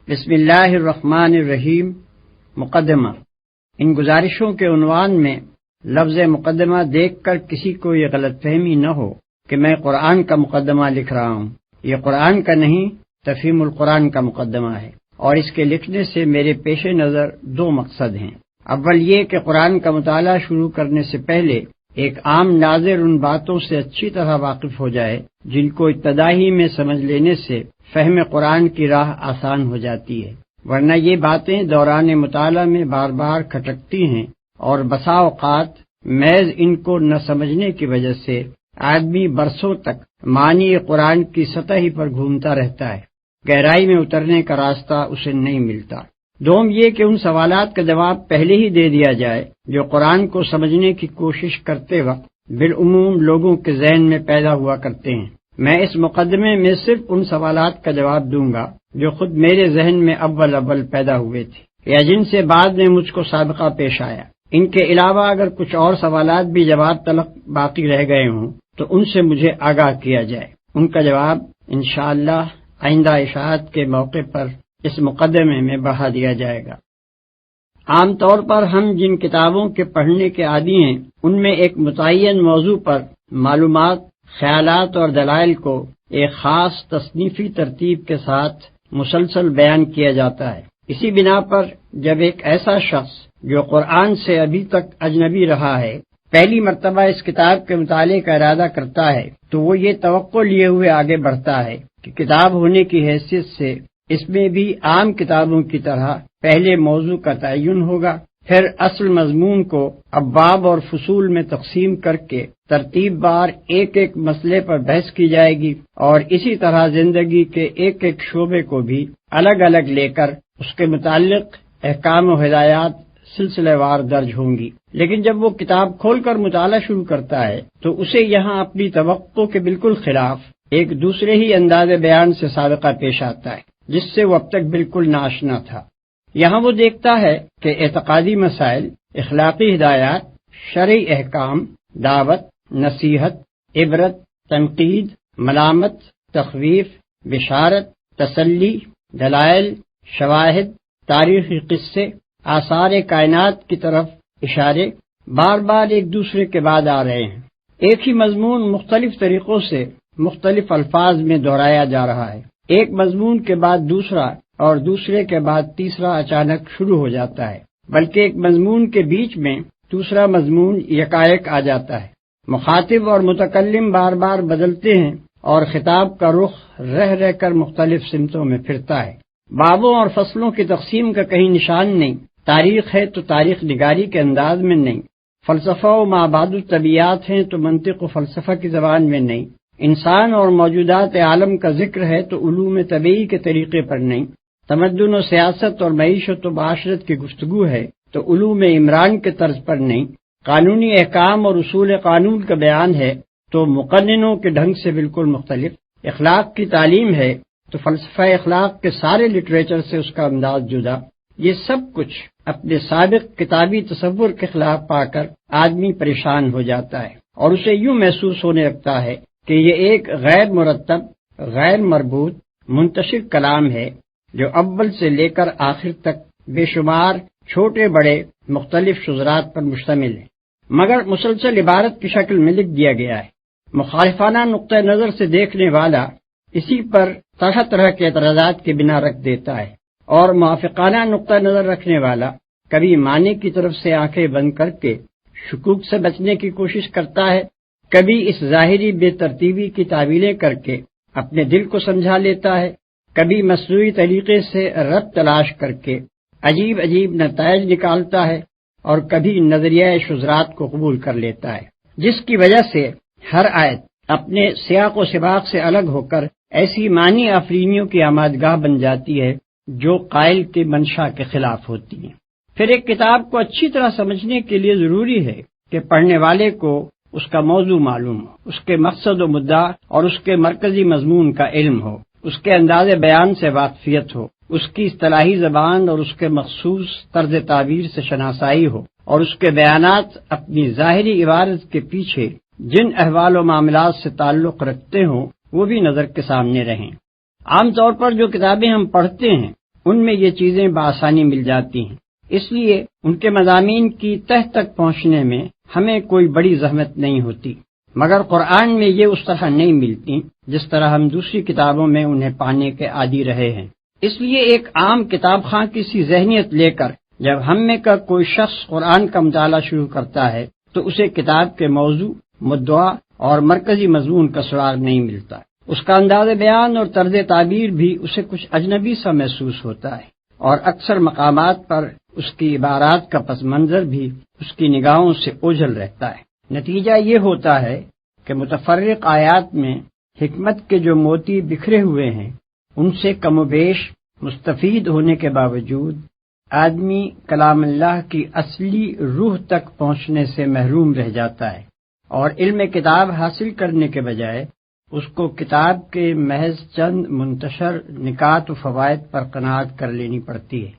بسم اللہ الرحمن الرحیم۔ مقدمہ۔ ان گزارشوں کے عنوان میں لفظ مقدمہ دیکھ کر کسی کو یہ غلط فہمی نہ ہو کہ میں قرآن کا مقدمہ لکھ رہا ہوں۔ یہ قرآن کا نہیں، تفہیم القرآن کا مقدمہ ہے، اور اس کے لکھنے سے میرے پیش نظر دو مقصد ہیں۔ اول یہ کہ قرآن کا مطالعہ شروع کرنے سے پہلے ایک عام ناظر ان باتوں سے اچھی طرح واقف ہو جائے جن کو ابتدائی میں سمجھ لینے سے فہم قرآن کی راہ آسان ہو جاتی ہے، ورنہ یہ باتیں دوران مطالعہ میں بار بار کھٹکتی ہیں اور بسا اوقات محض ان کو نہ سمجھنے کی وجہ سے آدمی برسوں تک معنی قرآن کی سطح ہی پر گھومتا رہتا ہے، گہرائی میں اترنے کا راستہ اسے نہیں ملتا۔ دوم یہ کہ ان سوالات کا جواب پہلے ہی دے دیا جائے جو قرآن کو سمجھنے کی کوشش کرتے وقت بالعموم لوگوں کے ذہن میں پیدا ہوا کرتے ہیں۔ میں اس مقدمے میں صرف ان سوالات کا جواب دوں گا جو خود میرے ذہن میں اول پیدا ہوئے تھے یا جن سے بعد میں مجھ کو سابقہ پیش آیا۔ ان کے علاوہ اگر کچھ اور سوالات بھی جواب طلب باقی رہ گئے ہوں تو ان سے مجھے آگاہ کیا جائے، ان کا جواب انشاءاللہ آئندہ اشاعت کے موقع پر اس مقدمے میں بڑھا دیا جائے گا۔ عام طور پر ہم جن کتابوں کے پڑھنے کے عادی ہیں ان میں ایک متعین موضوع پر معلومات، خیالات اور دلائل کو ایک خاص تصنیفی ترتیب کے ساتھ مسلسل بیان کیا جاتا ہے۔ اسی بنا پر جب ایک ایسا شخص جو قرآن سے ابھی تک اجنبی رہا ہے پہلی مرتبہ اس کتاب کے مطالعے کا ارادہ کرتا ہے تو وہ یہ توقع لیے ہوئے آگے بڑھتا ہے کہ کتاب ہونے کی حیثیت سے اس میں بھی عام کتابوں کی طرح پہلے موضوع کا تعین ہوگا، پھر اصل مضمون کو ابواب اور فصول میں تقسیم کر کے ترتیب بار ایک ایک مسئلے پر بحث کی جائے گی، اور اسی طرح زندگی کے ایک ایک شعبے کو بھی الگ الگ لے کر اس کے متعلق احکام و ہدایات سلسلہ وار درج ہوں گی۔ لیکن جب وہ کتاب کھول کر مطالعہ شروع کرتا ہے تو اسے یہاں اپنی توقع کے بالکل خلاف ایک دوسرے ہی انداز بیان سے سابقہ پیش آتا ہے جس سے وہ اب تک بالکل ناآشنا تھا۔ یہاں وہ دیکھتا ہے کہ اعتقادی مسائل، اخلاقی ہدایات، شرعی احکام، دعوت، نصیحت، عبرت، تنقید، ملامت، تخویف، بشارت، تسلی، دلائل، شواہد، تاریخی قصے، آثار کائنات کی طرف اشارے بار بار ایک دوسرے کے بعد آ رہے ہیں۔ ایک ہی مضمون مختلف طریقوں سے مختلف الفاظ میں دہرایا جا رہا ہے، ایک مضمون کے بعد دوسرا اور دوسرے کے بعد تیسرا اچانک شروع ہو جاتا ہے، بلکہ ایک مضمون کے بیچ میں دوسرا مضمون یکایک آ جاتا ہے۔ مخاطب اور متکلم بار بار بدلتے ہیں اور خطاب کا رخ رہ کر مختلف سمتوں میں پھرتا ہے۔ بابوں اور فصلوں کی تقسیم کا کہیں نشان نہیں، تاریخ ہے تو تاریخ نگاری کے انداز میں نہیں، فلسفہ و مابعد الطبیعات ہیں تو منطق و فلسفہ کی زبان میں نہیں، انسان اور موجودات عالم کا ذکر ہے تو علوم طبیعی کے طریقے پر نہیں، تمدن و سیاست اور معیشت و معاشرت کی گفتگو ہے تو علوم عمران کے طرز پر نہیں، قانونی احکام اور اصول قانون کا بیان ہے تو مقننوں کے ڈھنگ سے بالکل مختلف، اخلاق کی تعلیم ہے تو فلسفہ اخلاق کے سارے لٹریچر سے اس کا انداز جدا۔ یہ سب کچھ اپنے سابق کتابی تصور کے خلاف پا کر آدمی پریشان ہو جاتا ہے اور اسے یوں محسوس ہونے لگتا ہے کہ یہ ایک غیر مرتب، غیر مربوط، منتشر کلام ہے جو اول سے لے کر آخر تک بے شمار چھوٹے بڑے مختلف شذرات پر مشتمل ہے، مگر مسلسل عبارت کی شکل میں لکھ دیا گیا ہے۔ مخالفانہ نقطہ نظر سے دیکھنے والا اسی پر طرح طرح کے اعتراضات کی بنا رکھ دیتا ہے، اور موافقانہ نقطہ نظر رکھنے والا کبھی معنی کی طرف سے آنکھیں بند کر کے شکوک سے بچنے کی کوشش کرتا ہے، کبھی اس ظاہری بے ترتیبی کی تعویلیں کر کے اپنے دل کو سمجھا لیتا ہے، کبھی مصنوعی طریقے سے ربط تلاش کر کے عجیب عجیب نتائج نکالتا ہے، اور کبھی نظریہ شذرات کو قبول کر لیتا ہے، جس کی وجہ سے ہر آیت اپنے سیاق و سباق سے الگ ہو کر ایسی معنی آفرینیوں کی آمادگاہ بن جاتی ہے جو قائل کے منشا کے خلاف ہوتی ہیں۔ پھر ایک کتاب کو اچھی طرح سمجھنے کے لیے ضروری ہے کہ پڑھنے والے کو اس کا موضوع معلوم ہو، اس کے مقصد و مدعا اور اس کے مرکزی مضمون کا علم ہو، اس کے انداز بیان سے واقفیت ہو، اس کی اصطلاحی زبان اور اس کے مخصوص طرز تعبیر سے شناسائی ہو، اور اس کے بیانات اپنی ظاہری عبارت کے پیچھے جن احوال و معاملات سے تعلق رکھتے ہوں وہ بھی نظر کے سامنے رہیں۔ عام طور پر جو کتابیں ہم پڑھتے ہیں ان میں یہ چیزیں بآسانی مل جاتی ہیں، اس لیے ان کے مضامین کی تہ تک پہنچنے میں ہمیں کوئی بڑی زحمت نہیں ہوتی، مگر قرآن میں یہ اس طرح نہیں ملتی جس طرح ہم دوسری کتابوں میں انہیں پانے کے عادی رہے ہیں۔ اس لیے ایک عام کتاب خواں کی سی ذہنیت لے کر جب ہم میں کا کوئی شخص قرآن کا مطالعہ شروع کرتا ہے تو اسے کتاب کے موضوع، مدعا اور مرکزی مضمون کا سراغ نہیں ملتا۔ اس کا انداز بیان اور طرز تعبیر بھی اسے کچھ اجنبی سا محسوس ہوتا ہے، اور اکثر مقامات پر اس کی عبارات کا پس منظر بھی اس کی نگاہوں سے اوجھل رہتا ہے۔ نتیجہ یہ ہوتا ہے کہ متفرق آیات میں حکمت کے جو موتی بکھرے ہوئے ہیں ان سے کم و بیش مستفید ہونے کے باوجود آدمی کلام اللہ کی اصلی روح تک پہنچنے سے محروم رہ جاتا ہے، اور علم کتاب حاصل کرنے کے بجائے اس کو کتاب کے محض چند منتشر نکات و فوائد پر قناعت کر لینی پڑتی ہے۔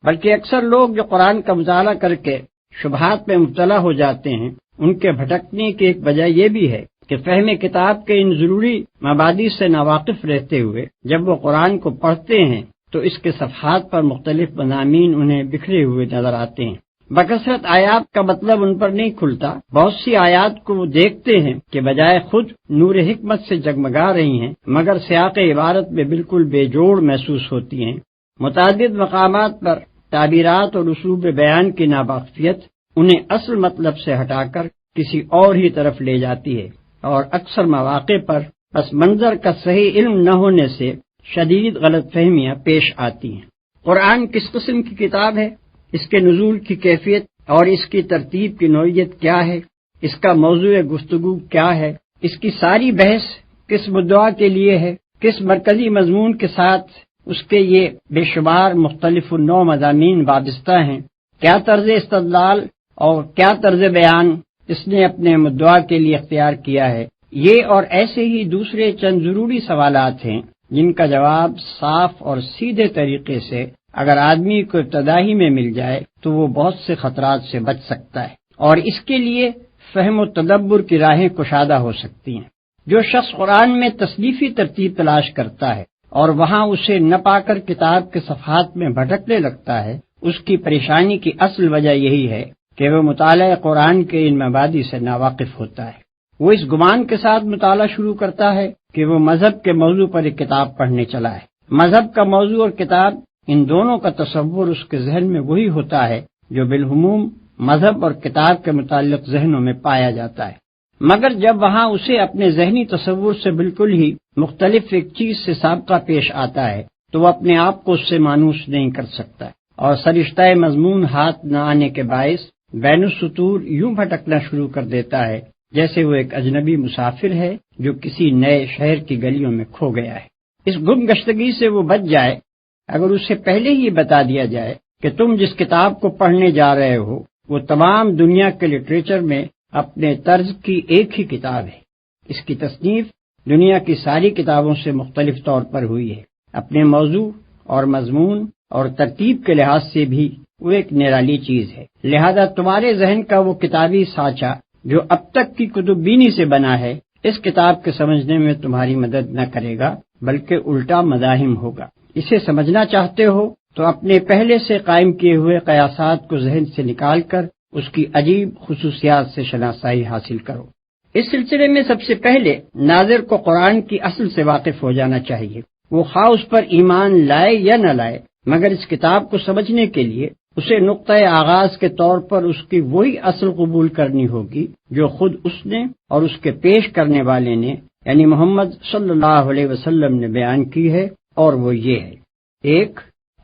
بلکہ اکثر لوگ جو قرآن کا مطالعہ کر کے شبہات میں مبتلا ہو جاتے ہیں، ان کے بھٹکنے کی ایک وجہ یہ بھی ہے کہ فہم کتاب کے ان ضروری مبادی سے ناواقف رہتے ہوئے جب وہ قرآن کو پڑھتے ہیں تو اس کے صفحات پر مختلف مضامین انہیں بکھرے ہوئے نظر آتے ہیں۔ بکثرت آیات کا مطلب ان پر نہیں کھلتا۔ بہت سی آیات کو وہ دیکھتے ہیں کہ بجائے خود نور حکمت سے جگمگا رہی ہیں مگر سیاق عبارت میں بالکل بے جوڑ محسوس ہوتی ہیں۔ متعدد مقامات پر تعبیرات اور اسلوب بیان کی ناواقفیت انہیں اصل مطلب سے ہٹا کر کسی اور ہی طرف لے جاتی ہے، اور اکثر مواقع پر پس منظر کا صحیح علم نہ ہونے سے شدید غلط فہمیاں پیش آتی ہیں۔ قرآن کس قسم کی کتاب ہے، اس کے نزول کی کیفیت اور اس کی ترتیب کی نوعیت کیا ہے، اس کا موضوع گفتگو کیا ہے، اس کی ساری بحث کس مدعا کے لیے ہے، کس مرکزی مضمون کے ساتھ اس کے یہ بے شمار مختلف النوع مضامین وابستہ ہیں، کیا طرز استدلال اور کیا طرز بیان اس نے اپنے مدعا کے لیے اختیار کیا ہے، یہ اور ایسے ہی دوسرے چند ضروری سوالات ہیں جن کا جواب صاف اور سیدھے طریقے سے اگر آدمی کو ابتدائی میں مل جائے تو وہ بہت سے خطرات سے بچ سکتا ہے، اور اس کے لیے فہم و تدبر کی راہیں کشادہ ہو سکتی ہیں۔ جو شخص قرآن میں تصنیفی ترتیب تلاش کرتا ہے اور وہاں اسے نہ پا کر کتاب کے صفحات میں بھٹکنے لگتا ہے، اس کی پریشانی کی اصل وجہ یہی ہے کہ وہ مطالعہ قرآن کے ان مبادی سے ناواقف ہوتا ہے۔ وہ اس گمان کے ساتھ مطالعہ شروع کرتا ہے کہ وہ مذہب کے موضوع پر ایک کتاب پڑھنے چلا ہے۔ مذہب کا موضوع اور کتاب، ان دونوں کا تصور اس کے ذہن میں وہی ہوتا ہے جو بالعموم مذہب اور کتاب کے متعلق ذہنوں میں پایا جاتا ہے، مگر جب وہاں اسے اپنے ذہنی تصور سے بالکل ہی مختلف ایک چیز سے سابقہ پیش آتا ہے تو وہ اپنے آپ کو اس سے مانوس نہیں کر سکتا، اور سرشتہ مضمون ہاتھ نہ آنے کے باعث بین السطور یوں بھٹکنا شروع کر دیتا ہے جیسے وہ ایک اجنبی مسافر ہے جو کسی نئے شہر کی گلیوں میں کھو گیا ہے۔ اس گم گشتگی سے وہ بچ جائے اگر اسے پہلے ہی بتا دیا جائے کہ تم جس کتاب کو پڑھنے جا رہے ہو وہ تمام دنیا کے لٹریچر میں اپنے طرز کی ایک ہی کتاب ہے۔ اس کی تصنیف دنیا کی ساری کتابوں سے مختلف طور پر ہوئی ہے، اپنے موضوع اور مضمون اور ترتیب کے لحاظ سے بھی وہ ایک نرالی چیز ہے، لہذا تمہارے ذہن کا وہ کتابی سانچہ جو اب تک کی کتب بینی سے بنا ہے اس کتاب کے سمجھنے میں تمہاری مدد نہ کرے گا بلکہ الٹا مزاحم ہوگا۔ اسے سمجھنا چاہتے ہو تو اپنے پہلے سے قائم کیے ہوئے قیاسات کو ذہن سے نکال کر اس کی عجیب خصوصیات سے شناسائی حاصل کرو۔ اس سلسلے میں سب سے پہلے ناظر کو قرآن کی اصل سے واقف ہو جانا چاہیے، وہ خواہ اس پر ایمان لائے یا نہ لائے، مگر اس کتاب کو سمجھنے کے لیے اسے نقطۂ آغاز کے طور پر اس کی وہی اصل قبول کرنی ہوگی جو خود اس نے اور اس کے پیش کرنے والے نے یعنی محمد صلی اللہ علیہ وسلم نے بیان کی ہے، اور وہ یہ ہے: ایک،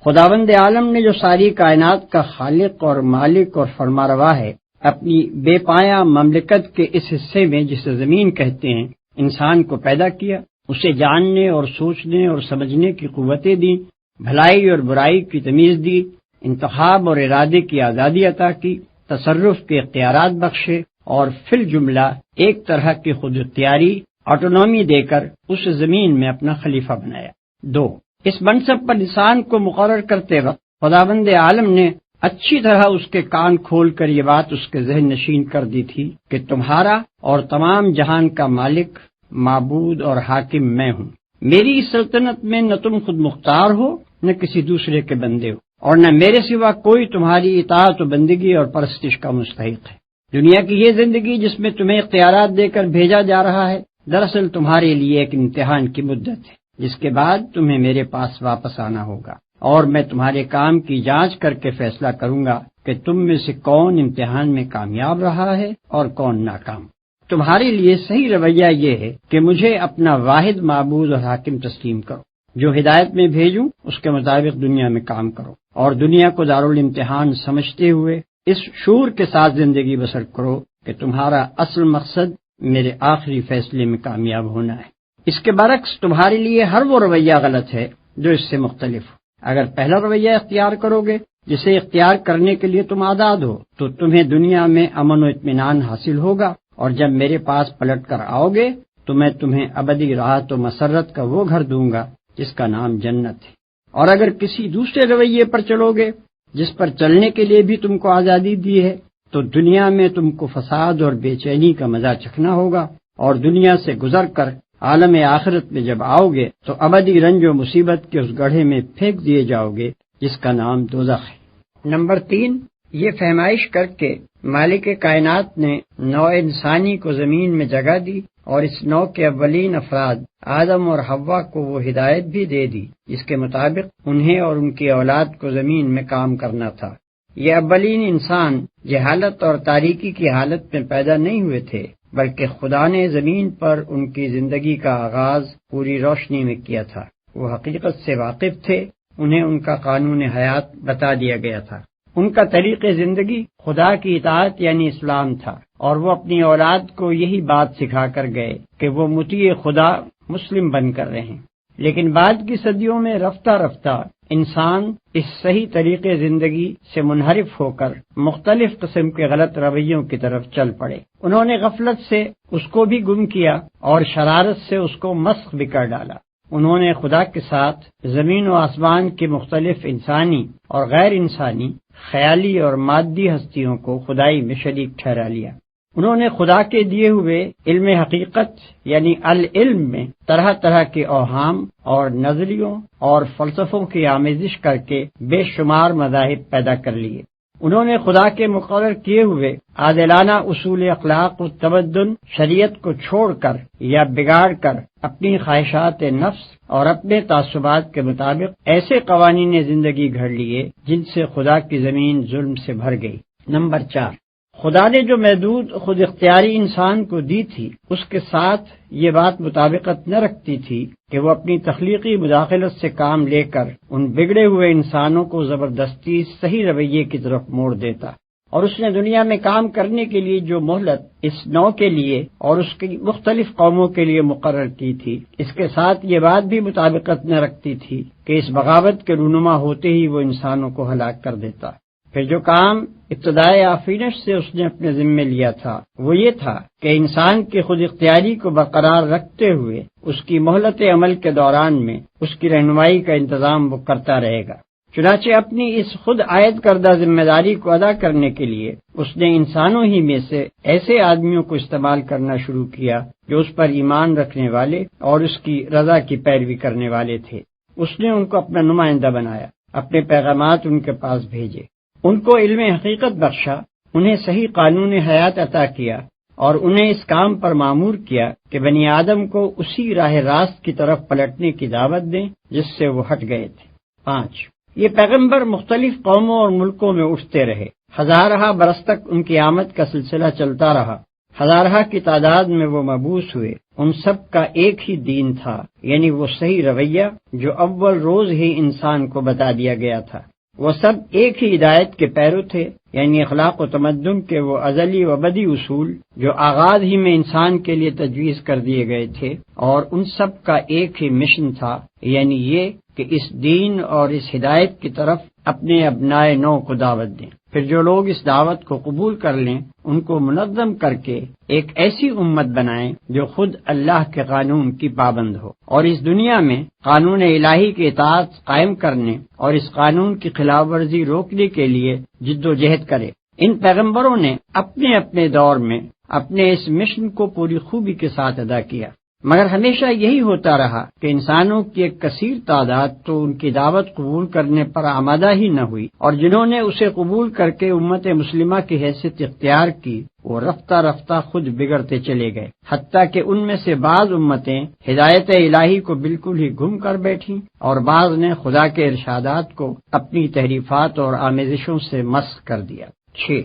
خداوند عالم نے جو ساری کائنات کا خالق اور مالک اور فرماروا ہے، اپنی بے پایہ مملکت کے اس حصے میں جسے زمین کہتے ہیں انسان کو پیدا کیا، اسے جاننے اور سوچنے اور سمجھنے کی قوتیں دیں، بھلائی اور برائی کی تمیز دی، انتخاب اور ارادے کی آزادی عطا کی، تصرف کے اختیارات بخشے، اور فی الجملہ ایک طرح کی خود اختیاری آٹونومی دے کر اس زمین میں اپنا خلیفہ بنایا۔ دو، اس منصب پر انسان کو مقرر کرتے وقت خداوند عالم نے اچھی طرح اس کے کان کھول کر یہ بات اس کے ذہن نشین کر دی تھی کہ تمہارا اور تمام جہان کا مالک، معبود اور حاکم میں ہوں۔ میری اس سلطنت میں نہ تم خود مختار ہو نہ کسی دوسرے کے بندے ہو، اور نہ میرے سوا کوئی تمہاری اطاعت و بندگی اور پرستش کا مستحق ہے۔ دنیا کی یہ زندگی جس میں تمہیں اختیارات دے کر بھیجا جا رہا ہے، دراصل تمہارے لیے ایک امتحان کی مدت ہے، جس کے بعد تمہیں میرے پاس واپس آنا ہوگا، اور میں تمہارے کام کی جانچ کر کے فیصلہ کروں گا کہ تم میں سے کون امتحان میں کامیاب رہا ہے اور کون ناکام۔ تمہارے لیے صحیح رویہ یہ ہے کہ مجھے اپنا واحد معبود اور حاکم تسلیم کرو، جو ہدایت میں بھیجوں اس کے مطابق دنیا میں کام کرو، اور دنیا کو دارالامتحان سمجھتے ہوئے اس شعور کے ساتھ زندگی بسر کرو کہ تمہارا اصل مقصد میرے آخری فیصلے میں کامیاب ہونا ہے۔ اس کے برعکس تمہارے لیے ہر وہ رویہ غلط ہے جو اس سے مختلف ہو۔ اگر پہلا رویہ اختیار کرو گے جسے اختیار کرنے کے لیے تم آزاد ہو، تو تمہیں دنیا میں امن و اطمینان حاصل ہوگا، اور جب میرے پاس پلٹ کر آؤ گے تو میں تمہیں ابدی راحت و مسرت کا وہ گھر دوں گا جس کا نام جنت ہے۔ اور اگر کسی دوسرے رویے پر چلو گے جس پر چلنے کے لیے بھی تم کو آزادی دی ہے، تو دنیا میں تم کو فساد اور بے چینی کا مزہ چکھنا ہوگا، اور دنیا سے گزر کر عالم آخرت میں جب آؤ گے تو ابدی رنج و مصیبت کے اس گڑھے میں پھینک دیے جاؤ گے جس کا نام دوزخ ہے۔ نمبر 3، یہ فہمائش کر کے مالک کائنات نے نوع انسانی کو زمین میں جگہ دی، اور اس نوع کے اولین افراد آدم اور حوا کو وہ ہدایت بھی دے دی جس کے مطابق انہیں اور ان کی اولاد کو زمین میں کام کرنا تھا۔ یہ اولین انسان جہالت اور تاریکی کی حالت میں پیدا نہیں ہوئے تھے، بلکہ خدا نے زمین پر ان کی زندگی کا آغاز پوری روشنی میں کیا تھا۔ وہ حقیقت سے واقف تھے، انہیں ان کا قانون حیات بتا دیا گیا تھا۔ ان کا طریق زندگی خدا کی اطاعت یعنی اسلام تھا، اور وہ اپنی اولاد کو یہی بات سکھا کر گئے کہ وہ مطیع خدا مسلم بن کر رہیں۔ لیکن بعد کی صدیوں میں رفتہ رفتہ انسان اس صحیح طریقے زندگی سے منحرف ہو کر مختلف قسم کے غلط رویوں کی طرف چل پڑے۔ انہوں نے غفلت سے اس کو بھی گم کیا اور شرارت سے اس کو مسخ بھی کر ڈالا۔ انہوں نے خدا کے ساتھ زمین و آسمان کی مختلف انسانی اور غیر انسانی، خیالی اور مادی ہستیوں کو خدائی میں شریک ٹھہرا لیا۔ انہوں نے خدا کے دیے ہوئے علم حقیقت یعنی العلم میں طرح طرح کے اوہام اور نظریوں اور فلسفوں کی آمیزش کر کے بے شمار مذاہب پیدا کر لیے۔ انہوں نے خدا کے مقرر کیے ہوئے عادلانہ اصول اخلاق و تمدن شریعت کو چھوڑ کر یا بگاڑ کر اپنی خواہشات نفس اور اپنے تعصبات کے مطابق ایسے قوانین زندگی گھڑ لیے جن سے خدا کی زمین ظلم سے بھر گئی۔ نمبر 4، خدا نے جو محدود خود اختیاری انسان کو دی تھی اس کے ساتھ یہ بات مطابقت نہ رکھتی تھی کہ وہ اپنی تخلیقی مداخلت سے کام لے کر ان بگڑے ہوئے انسانوں کو زبردستی صحیح رویے کی طرف موڑ دیتا، اور اس نے دنیا میں کام کرنے کے لیے جو مہلت اس نوع کے لیے اور اس کی مختلف قوموں کے لیے مقرر کی تھی، اس کے ساتھ یہ بات بھی مطابقت نہ رکھتی تھی کہ اس بغاوت کے رونما ہوتے ہی وہ انسانوں کو ہلاک کر دیتا۔ پھر جو کام ابتدائے آفرینش سے اس نے اپنے ذمے لیا تھا وہ یہ تھا کہ انسان کی خود اختیاری کو برقرار رکھتے ہوئے اس کی مہلت عمل کے دوران میں اس کی رہنمائی کا انتظام وہ کرتا رہے گا۔ چنانچہ اپنی اس خود عائد کردہ ذمہ داری کو ادا کرنے کے لیے اس نے انسانوں ہی میں سے ایسے آدمیوں کو استعمال کرنا شروع کیا جو اس پر ایمان رکھنے والے اور اس کی رضا کی پیروی کرنے والے تھے۔ اس نے ان کو اپنا نمائندہ بنایا، اپنے پیغامات ان کے پاس بھیجے، ان کو علم حقیقت بخشا، انہیں صحیح قانون حیات عطا کیا، اور انہیں اس کام پر مامور کیا کہ بنی آدم کو اسی راہ راست کی طرف پلٹنے کی دعوت دیں جس سے وہ ہٹ گئے تھے۔ 5، یہ پیغمبر مختلف قوموں اور ملکوں میں اٹھتے رہے، ہزارہ برس تک ان کی آمد کا سلسلہ چلتا رہا، ہزارہ کی تعداد میں وہ مبعوث ہوئے۔ ان سب کا ایک ہی دین تھا، یعنی وہ صحیح رویہ جو اول روز ہی انسان کو بتا دیا گیا تھا۔ وہ سب ایک ہی ہدایت کے پیرو تھے، یعنی اخلاق و تمدن کے وہ ازلی و ابدی اصول جو آغاز ہی میں انسان کے لیے تجویز کر دیے گئے تھے، اور ان سب کا ایک ہی مشن تھا، یعنی یہ کہ اس دین اور اس ہدایت کی طرف اپنے ابنائے نو کو دعوت دیں۔ پھر جو لوگ اس دعوت کو قبول کر لیں ان کو منظم کر کے ایک ایسی امت بنائیں جو خود اللہ کے قانون کی پابند ہو، اور اس دنیا میں قانون الہی کی اطاعت قائم کرنے اور اس قانون کی خلاف ورزی روکنے کے لیے جد و جہد کرے۔ ان پیغمبروں نے اپنے اپنے دور میں اپنے اس مشن کو پوری خوبی کے ساتھ ادا کیا۔ مگر ہمیشہ یہی ہوتا رہا کہ انسانوں کی ایک کثیر تعداد تو ان کی دعوت قبول کرنے پر آمادہ ہی نہ ہوئی، اور جنہوں نے اسے قبول کر کے امت مسلمہ کی حیثیت اختیار کی وہ رفتہ رفتہ خود بگڑتے چلے گئے، حتیٰ کہ ان میں سے بعض امتیں ہدایت الہی کو بالکل ہی گم کر بیٹھیں اور بعض نے خدا کے ارشادات کو اپنی تحریفات اور آمیزشوں سے مسخ کر دیا۔ 6۔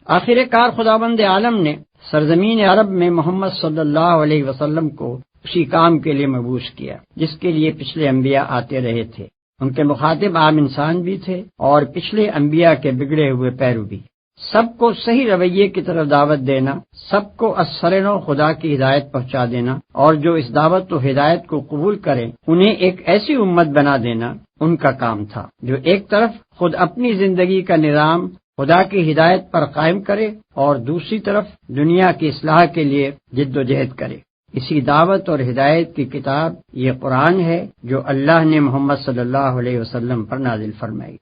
آخر کار خداوند عالم نے سرزمین عرب میں محمد صلی اللہ علیہ وسلم کو اسی کام کے لیے مبعوث کیا جس کے لیے پچھلے انبیاء آتے رہے تھے۔ ان کے مخاطب عام انسان بھی تھے اور پچھلے انبیاء کے بگڑے ہوئے پیرو بھی۔ سب کو صحیح رویے کی طرف دعوت دینا، سب کو ازسرنو خدا کی ہدایت پہنچا دینا، اور جو اس دعوت و ہدایت کو قبول کریں انہیں ایک ایسی امت بنا دینا ان کا کام تھا جو ایک طرف خود اپنی زندگی کا نظام خدا کی ہدایت پر قائم کرے اور دوسری طرف دنیا کی اصلاح کے لیے جد و جہد کرے۔ اسی دعوت اور ہدایت کی کتاب یہ قرآن ہے جو اللہ نے محمد صلی اللہ علیہ وسلم پر نازل فرمائی۔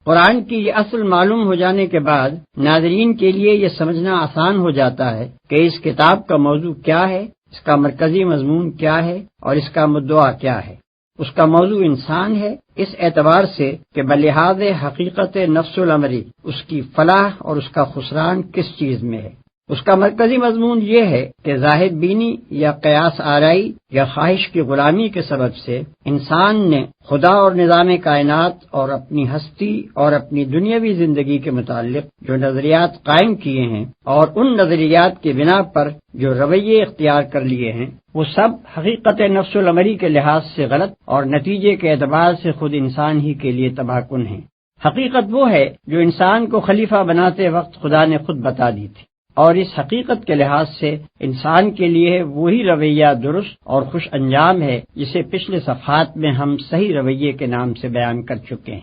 قرآن کی یہ اصل معلوم ہو جانے کے بعد ناظرین کے لیے یہ سمجھنا آسان ہو جاتا ہے کہ اس کتاب کا موضوع کیا ہے، اس کا مرکزی مضمون کیا ہے اور اس کا مدعا کیا ہے۔ اس کا موضوع انسان ہے، اس اعتبار سے کہ بلحاظ حقیقت نفس الامری اس کی فلاح اور اس کا خسران کس چیز میں ہے۔ اس کا مرکزی مضمون یہ ہے کہ ظاہر بینی یا قیاس آرائی یا خواہش کی غلامی کے سبب سے انسان نے خدا اور نظام کائنات اور اپنی ہستی اور اپنی دنیاوی زندگی کے متعلق جو نظریات قائم کیے ہیں اور ان نظریات کی بنا پر جو رویے اختیار کر لیے ہیں وہ سب حقیقت نفس الامری کے لحاظ سے غلط اور نتیجے کے اعتبار سے خود انسان ہی کے لیے تباہ کن ہیں۔ حقیقت وہ ہے جو انسان کو خلیفہ بناتے وقت خدا نے خود بتا دی تھی، اور اس حقیقت کے لحاظ سے انسان کے لیے وہی رویہ درست اور خوش انجام ہے جسے پچھلے صفحات میں ہم صحیح رویے کے نام سے بیان کر چکے ہیں۔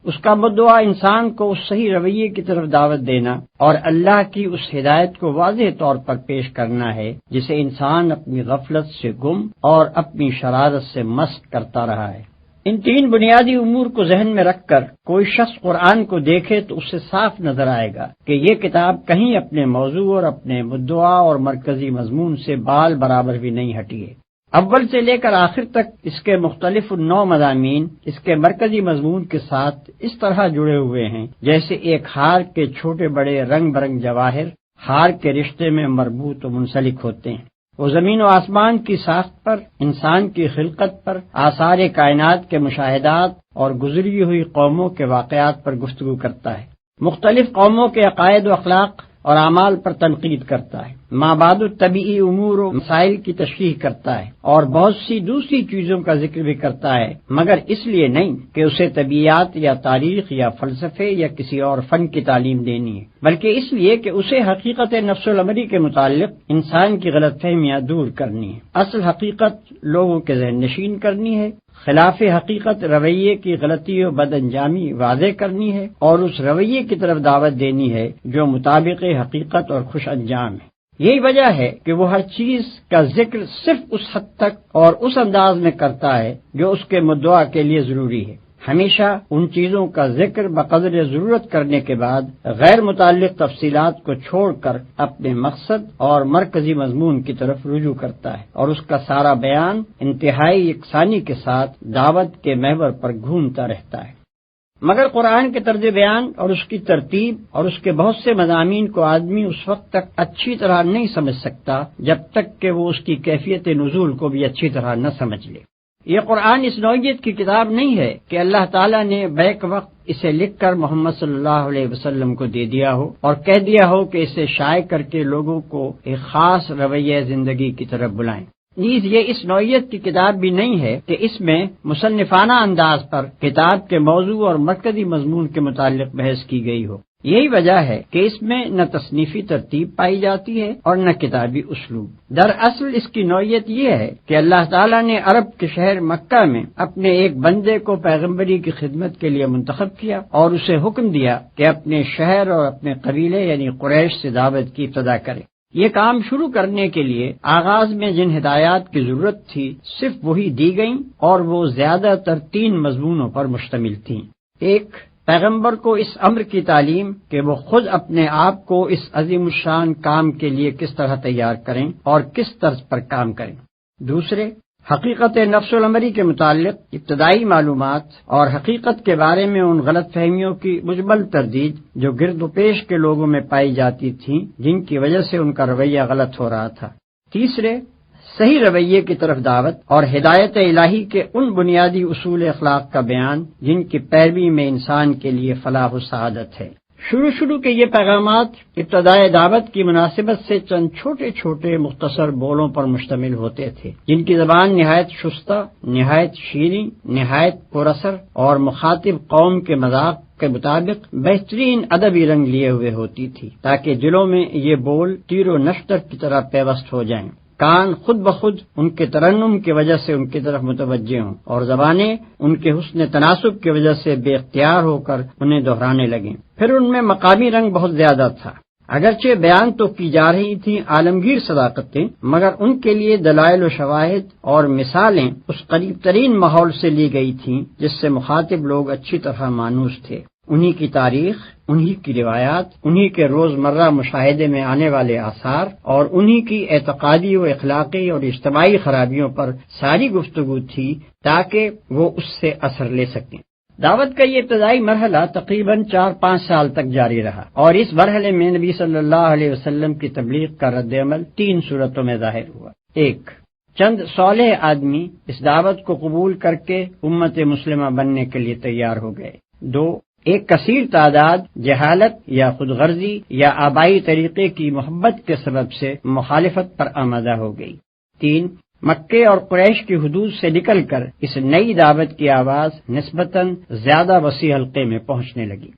اس کا مدعا انسان کو اس صحیح رویے کی طرف دعوت دینا اور اللہ کی اس ہدایت کو واضح طور پر پیش کرنا ہے جسے انسان اپنی غفلت سے گم اور اپنی شرارت سے مست کرتا رہا ہے۔ ان تین بنیادی امور کو ذہن میں رکھ کر کوئی شخص قرآن کو دیکھے تو اسے صاف نظر آئے گا کہ یہ کتاب کہیں اپنے موضوع اور اپنے مدعا اور مرکزی مضمون سے بال برابر بھی نہیں ہٹی ہے۔ اول سے لے کر آخر تک اس کے مختلف 9 مضامین اس کے مرکزی مضمون کے ساتھ اس طرح جڑے ہوئے ہیں جیسے ایک ہار کے چھوٹے بڑے رنگ برنگ جواہر ہار کے رشتے میں مربوط و منسلک ہوتے ہیں۔ وہ زمین و آسمان کی ساخت پر، انسان کی خلقت پر، آثار کائنات کے مشاہدات اور گزری ہوئی قوموں کے واقعات پر گفتگو کرتا ہے، مختلف قوموں کے عقائد و اخلاق اور اعمال پر تنقید کرتا ہے، مابعد الطبیعی امور و مسائل کی تشریح کرتا ہے اور بہت سی دوسری چیزوں کا ذکر بھی کرتا ہے، مگر اس لیے نہیں کہ اسے طبیعیات یا تاریخ یا فلسفے یا کسی اور فن کی تعلیم دینی ہے، بلکہ اس لیے کہ اسے حقیقت نفس الامری کے متعلق انسان کی غلط فہمیاں دور کرنی ہے، اصل حقیقت لوگوں کے ذہن نشین کرنی ہے، خلاف حقیقت رویے کی غلطی و بد انجامی واضح کرنی ہے اور اس رویے کی طرف دعوت دینی ہے جو مطابق حقیقت اور خوش انجام ہے۔ یہی وجہ ہے کہ وہ ہر چیز کا ذکر صرف اس حد تک اور اس انداز میں کرتا ہے جو اس کے مدعا کے لیے ضروری ہے، ہمیشہ ان چیزوں کا ذکر بقدر ضرورت کرنے کے بعد غیر متعلق تفصیلات کو چھوڑ کر اپنے مقصد اور مرکزی مضمون کی طرف رجوع کرتا ہے، اور اس کا سارا بیان انتہائی یکسانی کے ساتھ دعوت کے محور پر گھومتا رہتا ہے۔ مگر قرآن کے طرز بیان اور اس کی ترتیب اور اس کے بہت سے مضامین کو آدمی اس وقت تک اچھی طرح نہیں سمجھ سکتا جب تک کہ وہ اس کی کیفیت نزول کو بھی اچھی طرح نہ سمجھ لے۔ یہ قرآن اس نوعیت کی کتاب نہیں ہے کہ اللہ تعالیٰ نے بیک وقت اسے لکھ کر محمد صلی اللہ علیہ وسلم کو دے دیا ہو اور کہہ دیا ہو کہ اسے شائع کر کے لوگوں کو ایک خاص رویہ زندگی کی طرف بلائیں۔ نیز یہ اس نوعیت کی کتاب بھی نہیں ہے کہ اس میں مصنفانہ انداز پر کتاب کے موضوع اور مرکزی مضمون کے متعلق بحث کی گئی ہو۔ یہی وجہ ہے کہ اس میں نہ تصنیفی ترتیب پائی جاتی ہے اور نہ کتابی اسلوب۔ دراصل اس کی نوعیت یہ ہے کہ اللہ تعالیٰ نے عرب کے شہر مکہ میں اپنے ایک بندے کو پیغمبری کی خدمت کے لیے منتخب کیا اور اسے حکم دیا کہ اپنے شہر اور اپنے قبیلے یعنی قریش سے دعوت کی ابتدا کرے۔ یہ کام شروع کرنے کے لیے آغاز میں جن ہدایات کی ضرورت تھی صرف وہی دی گئیں اور وہ زیادہ تر 3 مضمونوں پر مشتمل تھیں۔ ایک، پیغمبر کو اس امر کی تعلیم کہ وہ خود اپنے آپ کو اس عظیم الشان کام کے لیے کس طرح تیار کریں اور کس طرز پر کام کریں۔ دوسرے، حقیقت نفس الامری کے متعلق ابتدائی معلومات اور حقیقت کے بارے میں ان غلط فہمیوں کی مجمل تردید جو گرد و پیش کے لوگوں میں پائی جاتی تھیں، جن کی وجہ سے ان کا رویہ غلط ہو رہا تھا۔ تیسرے، صحیح رویے کی طرف دعوت اور ہدایت الہی کے ان بنیادی اصول اخلاق کا بیان جن کی پیروی میں انسان کے لیے فلاح و سعادت ہے۔ شروع کے یہ پیغامات ابتدائے دعوت کی مناسبت سے چند چھوٹے چھوٹے مختصر بولوں پر مشتمل ہوتے تھے، جن کی زبان نہایت شستہ، نہایت شیریں، نہایت پر اثر اور مخاطب قوم کے مذاق کے مطابق بہترین ادبی رنگ لیے ہوئے ہوتی تھی، تاکہ دلوں میں یہ بول تیر و نشتر کی طرح پیوست ہو جائیں، کان خود بخود ان کے ترنم کی وجہ سے ان کی طرف متوجہ ہوں، اور زبانیں ان کے حسن تناسب کی وجہ سے بے اختیار ہو کر انہیں دہرانے لگیں۔ پھر ان میں مقامی رنگ بہت زیادہ تھا، اگرچہ بیان تو کی جا رہی تھیں عالمگیر صداقتیں، مگر ان کے لیے دلائل و شواہد اور مثالیں اس قریب ترین ماحول سے لی گئی تھیں جس سے مخاطب لوگ اچھی طرح مانوس تھے۔ انہی کی تاریخ، انہی کی روایات، انہی کے روزمرہ مشاہدے میں آنے والے آثار اور انہی کی اعتقادی و اخلاقی اور اجتماعی خرابیوں پر ساری گفتگو تھی تاکہ وہ اس سے اثر لے سکیں۔ دعوت کا یہ ابتدائی مرحلہ تقریباً 4-5 سال تک جاری رہا، اور اس مرحلے میں نبی صلی اللہ علیہ وسلم کی تبلیغ کا رد عمل 3 صورتوں میں ظاہر ہوا۔ 1، چند صالح آدمی اس دعوت کو قبول کر کے امت مسلمہ بننے کے لیے تیار ہو گئے۔ 2، ایک کثیر تعداد جہالت یا خود غرضی یا آبائی طریقے کی محبت کے سبب سے مخالفت پر آمادہ ہو گئی۔ 3، مکے اور قریش کی حدود سے نکل کر اس نئی دعوت کی آواز نسبتاً زیادہ وسیع حلقے میں پہنچنے لگی۔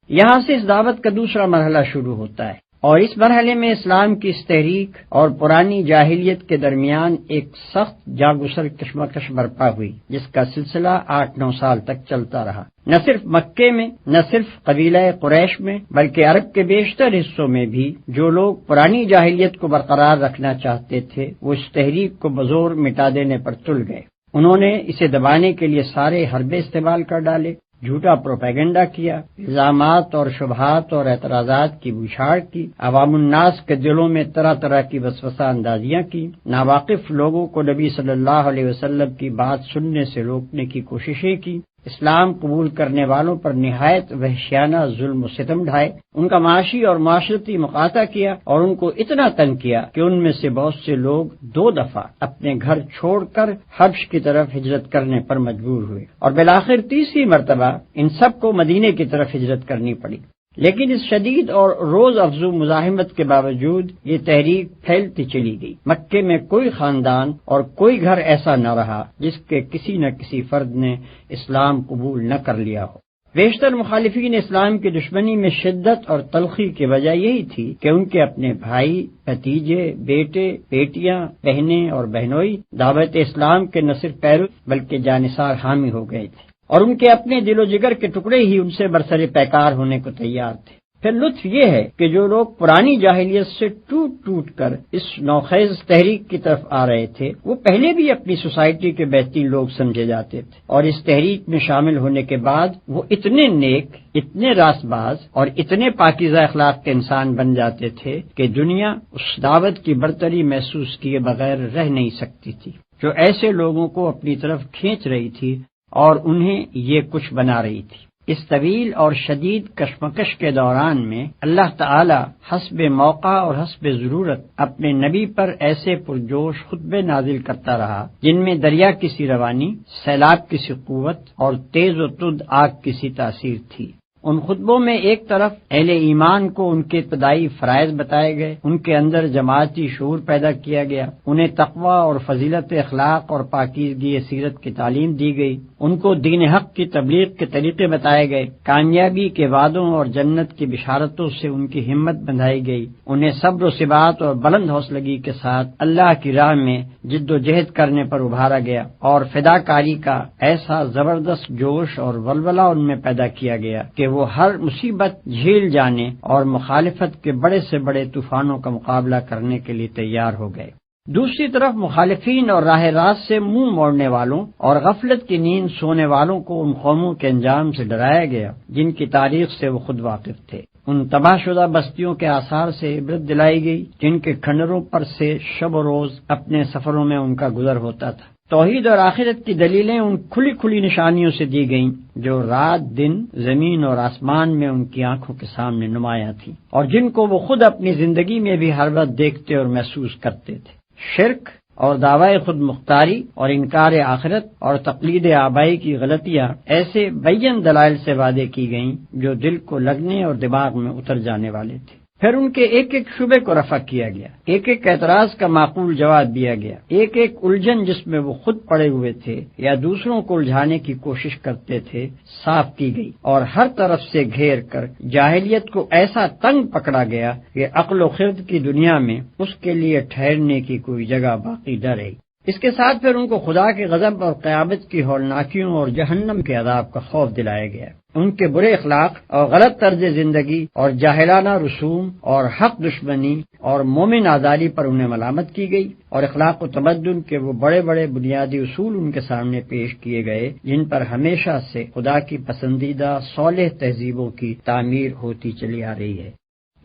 یہاں سے اس دعوت کا دوسرا مرحلہ شروع ہوتا ہے، اور اس مرحلے میں اسلام کی اس تحریک اور پرانی جاہلیت کے درمیان ایک سخت جاگسر کشمکش برپا ہوئی، جس کا سلسلہ 8-9 سال تک چلتا رہا۔ نہ صرف مکے میں، نہ صرف قبیلہ قریش میں، بلکہ عرب کے بیشتر حصوں میں بھی جو لوگ پرانی جاہلیت کو برقرار رکھنا چاہتے تھے، وہ اس تحریک کو بزور مٹا دینے پر تل گئے۔ انہوں نے اسے دبانے کے لیے سارے حربے استعمال کر ڈالے، جھوٹا پروپیگنڈا کیا، الزامات اور شبہات اور اعتراضات کی بوچھاڑ کی، عوام الناس کے دلوں میں طرح طرح کی وسوسہ اندازیاں کی، ناواقف لوگوں کو نبی صلی اللہ علیہ وسلم کی بات سننے سے روکنے کی کوششیں کی، اسلام قبول کرنے والوں پر نہایت وحشیانہ ظلم و ستم ڈھائے، ان کا معاشی اور معاشرتی مقاطع کیا، اور ان کو اتنا تنگ کیا کہ ان میں سے بہت سے لوگ 2 دفعہ اپنے گھر چھوڑ کر حبش کی طرف ہجرت کرنے پر مجبور ہوئے، اور بالآخر تیسری مرتبہ ان سب کو مدینے کی طرف ہجرت کرنی پڑی۔ لیکن اس شدید اور روز افزوں مزاحمت کے باوجود یہ تحریک پھیلتی چلی گئی۔ مکے میں کوئی خاندان اور کوئی گھر ایسا نہ رہا جس کے کسی نہ کسی فرد نے اسلام قبول نہ کر لیا ہو۔ بیشتر مخالفین اسلام کی دشمنی میں شدت اور تلخی کی وجہ یہی تھی کہ ان کے اپنے بھائی، بھتیجے، بیٹے، بیٹیاں، بہنیں اور بہنوئی دعوت اسلام کے نہ صرف پیرو بلکہ جانثار حامی ہو گئے تھے، اور ان کے اپنے دل و جگر کے ٹکڑے ہی ان سے برسر پیکار ہونے کو تیار تھے۔ پھر لطف یہ ہے کہ جو لوگ پرانی جاہلیت سے ٹوٹ کر اس نوخیز تحریک کی طرف آ رہے تھے، وہ پہلے بھی اپنی سوسائٹی کے بہترین لوگ سمجھے جاتے تھے، اور اس تحریک میں شامل ہونے کے بعد وہ اتنے نیک، اتنے راست باز اور اتنے پاکیزہ اخلاق کے انسان بن جاتے تھے کہ دنیا اس دعوت کی برتری محسوس کیے بغیر رہ نہیں سکتی تھی، جو ایسے لوگوں کو اپنی طرف کھینچ رہی تھی اور انہیں یہ کچھ بنا رہی تھی۔ اس طویل اور شدید کشمکش کے دوران میں اللہ تعالی حسب موقع اور حسب ضرورت اپنے نبی پر ایسے پرجوش خطبے نازل کرتا رہا جن میں دریا کی سی روانی، سیلاب کی سی قوت اور تیز و تند آگ کی سی تاثیر تھی۔ ان خطبوں میں ایک طرف اہل ایمان کو ان کے ابتدائی فرائض بتائے گئے، ان کے اندر جماعتی شعور پیدا کیا گیا، انہیں تقوی اور فضیلت اخلاق اور پاکیزگی سیرت کی تعلیم دی گئی، ان کو دین حق کی تبلیغ کے طریقے بتائے گئے، کامیابی کے وعدوں اور جنت کی بشارتوں سے ان کی ہمت بندھائی گئی، انہیں صبر و ثبات اور بلند حوصلگی کے ساتھ اللہ کی راہ میں جد و جہد کرنے پر ابھارا گیا، اور فداکاری کا ایسا زبردست جوش اور ولولہ ان میں پیدا کیا گیا کہ وہ ہر مصیبت جھیل جانے اور مخالفت کے بڑے سے بڑے طوفانوں کا مقابلہ کرنے کے لیے تیار ہو گئے۔ دوسری طرف مخالفین اور راہ راست سے منہ موڑنے والوں اور غفلت کی نیند سونے والوں کو ان قوموں کے انجام سے ڈرایا گیا جن کی تاریخ سے وہ خود واقف تھے۔ ان تباہ شدہ بستیوں کے آثار سے عبرت دلائی گئی جن کے کھنڈروں پر سے شب و روز اپنے سفروں میں ان کا گزر ہوتا تھا۔ توحید اور آخرت کی دلیلیں ان کھلی کھلی نشانیوں سے دی گئیں جو رات دن زمین اور آسمان میں ان کی آنکھوں کے سامنے نمایاں تھیں، اور جن کو وہ خود اپنی زندگی میں بھی ہر وقت دیکھتے اور محسوس کرتے تھے۔ شرک اور دعوی خود مختاری اور انکار آخرت اور تقلید آبائی کی غلطیاں ایسے بین دلائل سے وعدے کی گئیں جو دل کو لگنے اور دماغ میں اتر جانے والے تھے۔ پھر ان کے ایک ایک شبے کو رفع کیا گیا، ایک ایک اعتراض کا معقول جواب دیا گیا، ایک ایک الجھن جس میں وہ خود پڑے ہوئے تھے یا دوسروں کو الجھانے کی کوشش کرتے تھے صاف کی گئی، اور ہر طرف سے گھیر کر جاہلیت کو ایسا تنگ پکڑا گیا کہ عقل و خرد کی دنیا میں اس کے لیے ٹھہرنے کی کوئی جگہ باقی نہ رہی۔ اس کے ساتھ پھر ان کو خدا کے غضب اور قیامت کی ہولناکیوں اور جہنم کے عذاب کا خوف دلایا گیا۔ ان کے برے اخلاق اور غلط طرز زندگی اور جاہلانہ رسوم اور حق دشمنی اور مومن آزاری پر انہیں ملامت کی گئی، اور اخلاق و تمدن کے وہ بڑے بڑے بنیادی اصول ان کے سامنے پیش کیے گئے جن پر ہمیشہ سے خدا کی پسندیدہ صالح تہذیبوں کی تعمیر ہوتی چلی آ رہی ہے۔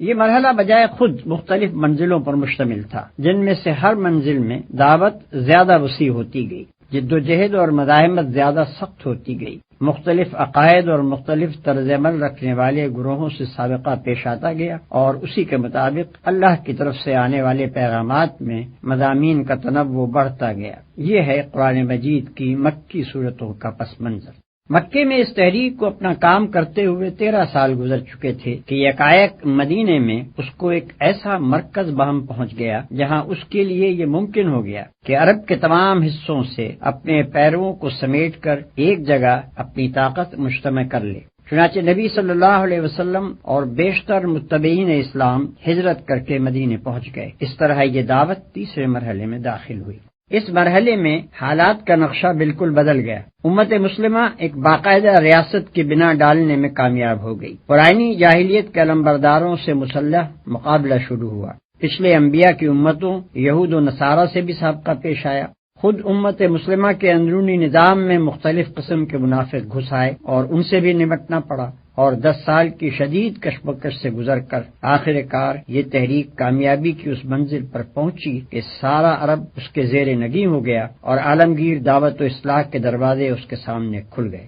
یہ مرحلہ بجائے خود مختلف منزلوں پر مشتمل تھا، جن میں سے ہر منزل میں دعوت زیادہ وسیع ہوتی گئی، جد و جہد اور مزاحمت زیادہ سخت ہوتی گئی، مختلف عقائد اور مختلف طرز عمل رکھنے والے گروہوں سے سابقہ پیش آتا گیا، اور اسی کے مطابق اللہ کی طرف سے آنے والے پیغامات میں مضامین کا تنوع بڑھتا گیا۔ یہ ہے قرآن مجید کی مکی صورتوں کا پس منظر۔ مکے میں اس تحریک کو اپنا کام کرتے ہوئے 13 سال گزر چکے تھے کہ یکایک مدینے میں اس کو ایک ایسا مرکز بہم پہنچ گیا جہاں اس کے لیے یہ ممکن ہو گیا کہ عرب کے تمام حصوں سے اپنے پیرووں کو سمیٹ کر ایک جگہ اپنی طاقت مجتمع کر لے۔ چنانچہ نبی صلی اللہ علیہ وسلم اور بیشتر متبعین اسلام ہجرت کر کے مدینے پہنچ گئے۔ اس طرح یہ دعوت تیسرے مرحلے میں داخل ہوئی۔ اس مرحلے میں حالات کا نقشہ بالکل بدل گیا۔ امت مسلمہ ایک باقاعدہ ریاست کی بنا ڈالنے میں کامیاب ہو گئی۔ پرانی جاہلیت کے علمبرداروں سے مسلح مقابلہ شروع ہوا۔ پچھلے انبیاء کی امتوں یہود و نصارہ سے بھی سابقہ پیش آیا۔ خود امت مسلمہ کے اندرونی نظام میں مختلف قسم کے منافق گھس آئے اور ان سے بھی نمٹنا پڑا، اور 10 سال کی شدید کشمکش سے گزر کر آخر کار یہ تحریک کامیابی کی اس منزل پر پہنچی کہ سارا عرب اس کے زیر نگیں ہو گیا اور عالمگیر دعوت و اصلاح کے دروازے اس کے سامنے کھل گئے۔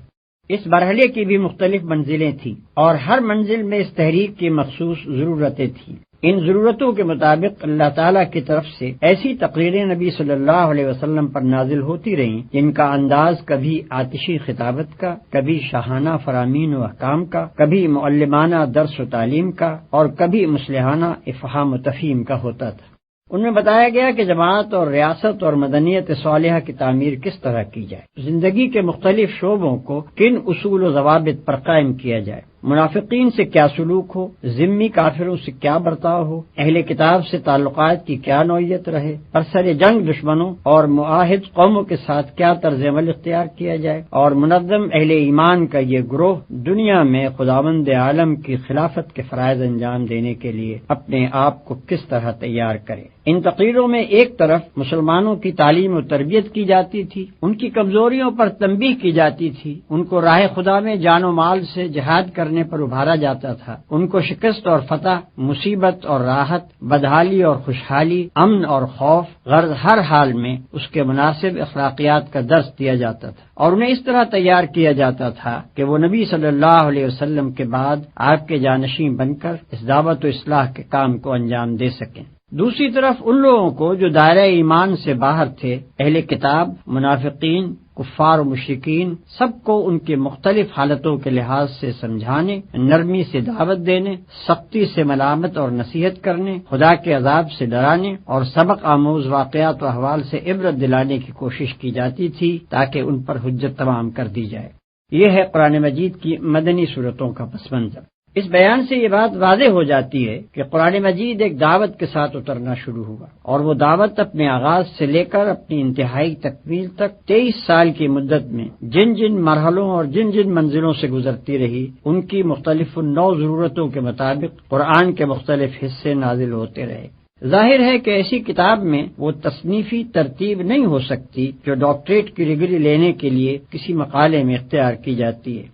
اس مرحلے کی بھی مختلف منزلیں تھیں، اور ہر منزل میں اس تحریک کی مخصوص ضرورتیں تھیں۔ ان ضرورتوں کے مطابق اللہ تعالیٰ کی طرف سے ایسی تقریریں نبی صلی اللہ علیہ وسلم پر نازل ہوتی رہیں جن کا انداز کبھی آتشی خطابت کا، کبھی شاہانہ فرامین و احکام کا، کبھی معلمانہ درس و تعلیم کا، اور کبھی مصلحانہ افہام و تفہیم کا ہوتا تھا۔ ان میں بتایا گیا کہ جماعت اور ریاست اور مدنیت صالحہ کی تعمیر کس طرح کی جائے، زندگی کے مختلف شعبوں کو کن اصول و ضوابط پر قائم کیا جائے، منافقین سے کیا سلوک ہو، ذمی کافروں سے کیا برتاؤ ہو، اہل کتاب سے تعلقات کی کیا نوعیت رہے، برسر جنگ دشمنوں اور معاہد قوموں کے ساتھ کیا طرز عمل اختیار کیا جائے، اور منظم اہل ایمان کا یہ گروہ دنیا میں خداوند عالم کی خلافت کے فرائض انجام دینے کے لیے اپنے آپ کو کس طرح تیار کرے۔ ان تقریروں میں ایک طرف مسلمانوں کی تعلیم و تربیت کی جاتی تھی، ان کی کمزوریوں پر تنبیہ کی جاتی تھی، ان کو راہ خدا میں جان و مال سے جہاد کرنے پر ابھارا جاتا تھا، ان کو شکست اور فتح، مصیبت اور راحت، بدحالی اور خوشحالی، امن اور خوف، غرض ہر حال میں اس کے مناسب اخلاقیات کا درس دیا جاتا تھا، اور انہیں اس طرح تیار کیا جاتا تھا کہ وہ نبی صلی اللہ علیہ وسلم کے بعد آپ کے جانشین بن کر اس دعوت و اصلاح کے کام کو انجام دے سکیں۔ دوسری طرف ان لوگوں کو جو دائرہ ایمان سے باہر تھے، اہل کتاب، منافقین، کفار و مشرکین، سب کو ان کے مختلف حالتوں کے لحاظ سے سمجھانے، نرمی سے دعوت دینے، سختی سے ملامت اور نصیحت کرنے، خدا کے عذاب سے ڈرانے اور سبق آموز واقعات و احوال سے عبرت دلانے کی کوشش کی جاتی تھی تاکہ ان پر حجت تمام کر دی جائے۔ یہ ہے قرآن مجید کی مدنی صورتوں کا پس منظر۔ اس بیان سے یہ بات واضح ہو جاتی ہے کہ قرآن مجید ایک دعوت کے ساتھ اترنا شروع ہوا، اور وہ دعوت اپنے آغاز سے لے کر اپنی انتہائی تکمیل تک 23 سال کی مدت میں جن جن مرحلوں اور جن جن منزلوں سے گزرتی رہی، ان کی مختلف نو ضرورتوں کے مطابق قرآن کے مختلف حصے نازل ہوتے رہے۔ ظاہر ہے کہ ایسی کتاب میں وہ تصنیفی ترتیب نہیں ہو سکتی جو ڈاکٹریٹ کی ڈگری لینے کے لیے کسی مقالے میں اختیار کی جاتی ہے۔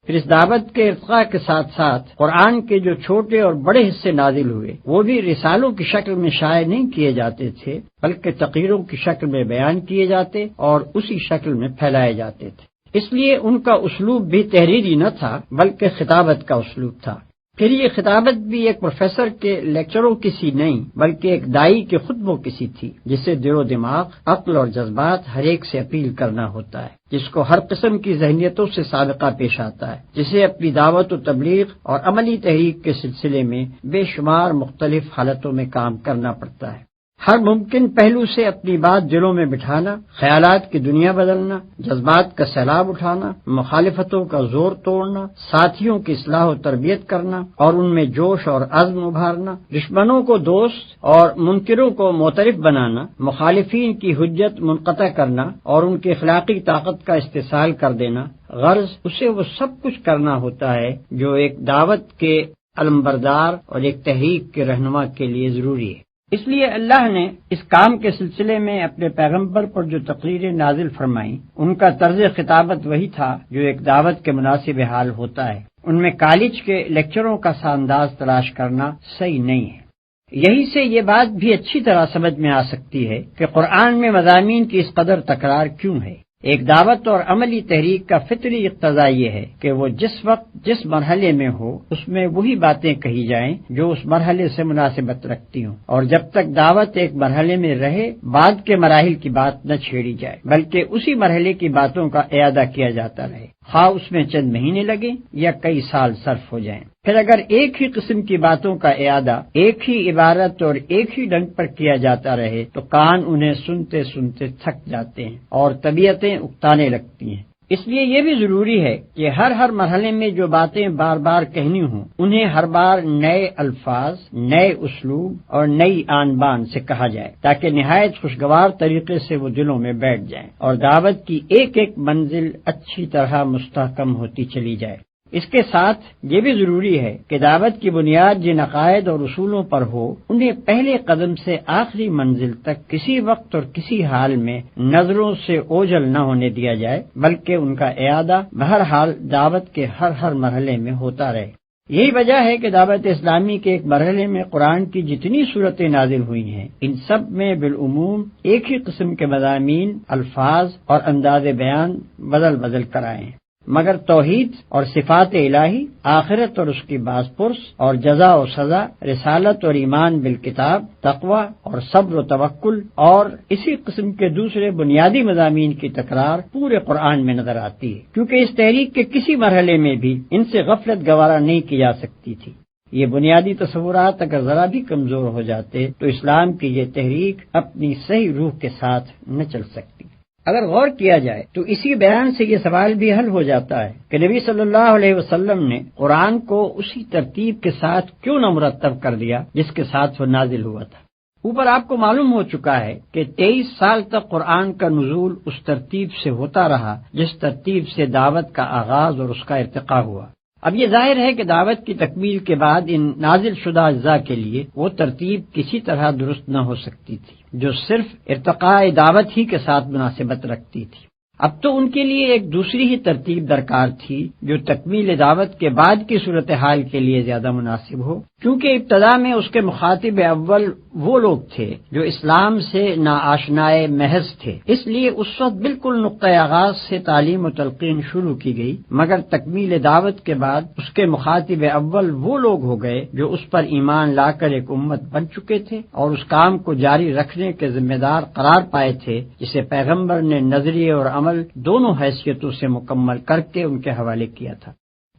پھر اس دعوت کے ارتقاء کے ساتھ ساتھ قرآن کے جو چھوٹے اور بڑے حصے نازل ہوئے وہ بھی رسالوں کی شکل میں شائع نہیں کیے جاتے تھے، بلکہ تقریروں کی شکل میں بیان کیے جاتے اور اسی شکل میں پھیلائے جاتے تھے۔ اس لیے ان کا اسلوب بھی تحریری نہ تھا بلکہ خطابت کا اسلوب تھا۔ پھر یہ خطابت بھی ایک پروفیسر کے لیکچروں کی سی نہیں بلکہ ایک دائی کے خطبوں کی سی تھی، جسے دل و دماغ، عقل اور جذبات ہر ایک سے اپیل کرنا ہوتا ہے، جس کو ہر قسم کی ذہنیتوں سے سابقہ پیش آتا ہے، جسے اپنی دعوت و تبلیغ اور عملی تحریک کے سلسلے میں بے شمار مختلف حالتوں میں کام کرنا پڑتا ہے۔ ہر ممکن پہلو سے اپنی بات دلوں میں بٹھانا، خیالات کی دنیا بدلنا، جذبات کا سیلاب اٹھانا، مخالفتوں کا زور توڑنا، ساتھیوں کی اصلاح و تربیت کرنا اور ان میں جوش اور عزم ابھارنا، دشمنوں کو دوست اور منکروں کو معترف بنانا، مخالفین کی حجت منقطع کرنا اور ان کی اخلاقی طاقت کا استحصال کر دینا، غرض اسے وہ سب کچھ کرنا ہوتا ہے جو ایک دعوت کے علمبردار اور ایک تحریک کے رہنما کے لیے ضروری ہے۔ اس لیے اللہ نے اس کام کے سلسلے میں اپنے پیغمبر پر جو تقریریں نازل فرمائیں ان کا طرز خطابت وہی تھا جو ایک دعوت کے مناسب حال ہوتا ہے۔ ان میں کالج کے لیکچروں کا سا انداز تلاش کرنا صحیح نہیں ہے۔ یہی سے یہ بات بھی اچھی طرح سمجھ میں آ سکتی ہے کہ قرآن میں مضامین کی اس قدر تکرار کیوں ہے۔ ایک دعوت اور عملی تحریک کا فطری اقتضا یہ ہے کہ وہ جس وقت جس مرحلے میں ہو اس میں وہی باتیں کہی جائیں جو اس مرحلے سے مناسبت رکھتی ہوں، اور جب تک دعوت ایک مرحلے میں رہے بعد کے مراحل کی بات نہ چھیڑی جائے بلکہ اسی مرحلے کی باتوں کا اعادہ کیا جاتا رہے، خواہ اس میں چند مہینے لگیں یا کئی سال صرف ہو جائیں۔ پھر اگر ایک ہی قسم کی باتوں کا اعادہ ایک ہی عبارت اور ایک ہی ڈنگ پر کیا جاتا رہے تو کان انہیں سنتے سنتے تھک جاتے ہیں اور طبیعتیں اکتانے لگتی ہیں۔ اس لیے یہ بھی ضروری ہے کہ ہر مرحلے میں جو باتیں بار بار کہنی ہوں انہیں ہر بار نئے الفاظ، نئے اسلوب اور نئی آن بان سے کہا جائے تاکہ نہایت خوشگوار طریقے سے وہ دلوں میں بیٹھ جائیں اور دعوت کی ایک ایک منزل اچھی طرح مستحکم ہوتی چلی جائے۔ اس کے ساتھ یہ بھی ضروری ہے کہ دعوت کی بنیاد جن عقائد اور اصولوں پر ہو انہیں پہلے قدم سے آخری منزل تک کسی وقت اور کسی حال میں نظروں سے اوجھل نہ ہونے دیا جائے بلکہ ان کا اعادہ بہرحال دعوت کے ہر مرحلے میں ہوتا رہے۔ یہی وجہ ہے کہ دعوت اسلامی کے ایک مرحلے میں قرآن کی جتنی صورتیں نازل ہوئی ہیں ان سب میں بالعموم ایک ہی قسم کے مضامین، الفاظ اور انداز بیان بدل کر آئے ہیں، مگر توحید اور صفات الہی، آخرت اور اس کی باز پرس اور جزا و سزا، رسالت اور ایمان بالکتاب، تقوی اور صبر و توکل اور اسی قسم کے دوسرے بنیادی مضامین کی تکرار پورے قرآن میں نظر آتی ہے، کیونکہ اس تحریک کے کسی مرحلے میں بھی ان سے غفلت گوارا نہیں کی جا سکتی تھی۔ یہ بنیادی تصورات اگر ذرا بھی کمزور ہو جاتے تو اسلام کی یہ تحریک اپنی صحیح روح کے ساتھ نہ چل سکتی۔ اگر غور کیا جائے تو اسی بیان سے یہ سوال بھی حل ہو جاتا ہے کہ نبی صلی اللہ علیہ وسلم نے قرآن کو اسی ترتیب کے ساتھ کیوں نہ مرتب کر دیا جس کے ساتھ وہ نازل ہوا تھا۔ اوپر آپ کو معلوم ہو چکا ہے کہ 23 سال تک قرآن کا نزول اس ترتیب سے ہوتا رہا جس ترتیب سے دعوت کا آغاز اور اس کا ارتقاء ہوا۔ اب یہ ظاہر ہے کہ دعوت کی تکمیل کے بعد ان نازل شدہ اجزاء کے لیے وہ ترتیب کسی طرح درست نہ ہو سکتی تھی جو صرف ارتقاء دعوت ہی کے ساتھ مناسبت رکھتی تھی۔ اب تو ان کے لیے ایک دوسری ہی ترتیب درکار تھی جو تکمیل دعوت کے بعد کی صورتحال کے لیے زیادہ مناسب ہو، کیونکہ ابتدا میں اس کے مخاطب اول وہ لوگ تھے جو اسلام سے ناآشنائے محض تھے، اس لیے اس وقت بالکل نقطۂ آغاز سے تعلیم و تلقین شروع کی گئی، مگر تکمیل دعوت کے بعد اس کے مخاطب اول وہ لوگ ہو گئے جو اس پر ایمان لا کر ایک امت بن چکے تھے اور اس کام کو جاری رکھنے کے ذمہ دار قرار پائے تھے جسے پیغمبر نے نظریے اور عمل دونوں حیثیتوں سے مکمل کر کے ان کے حوالے کیا تھا۔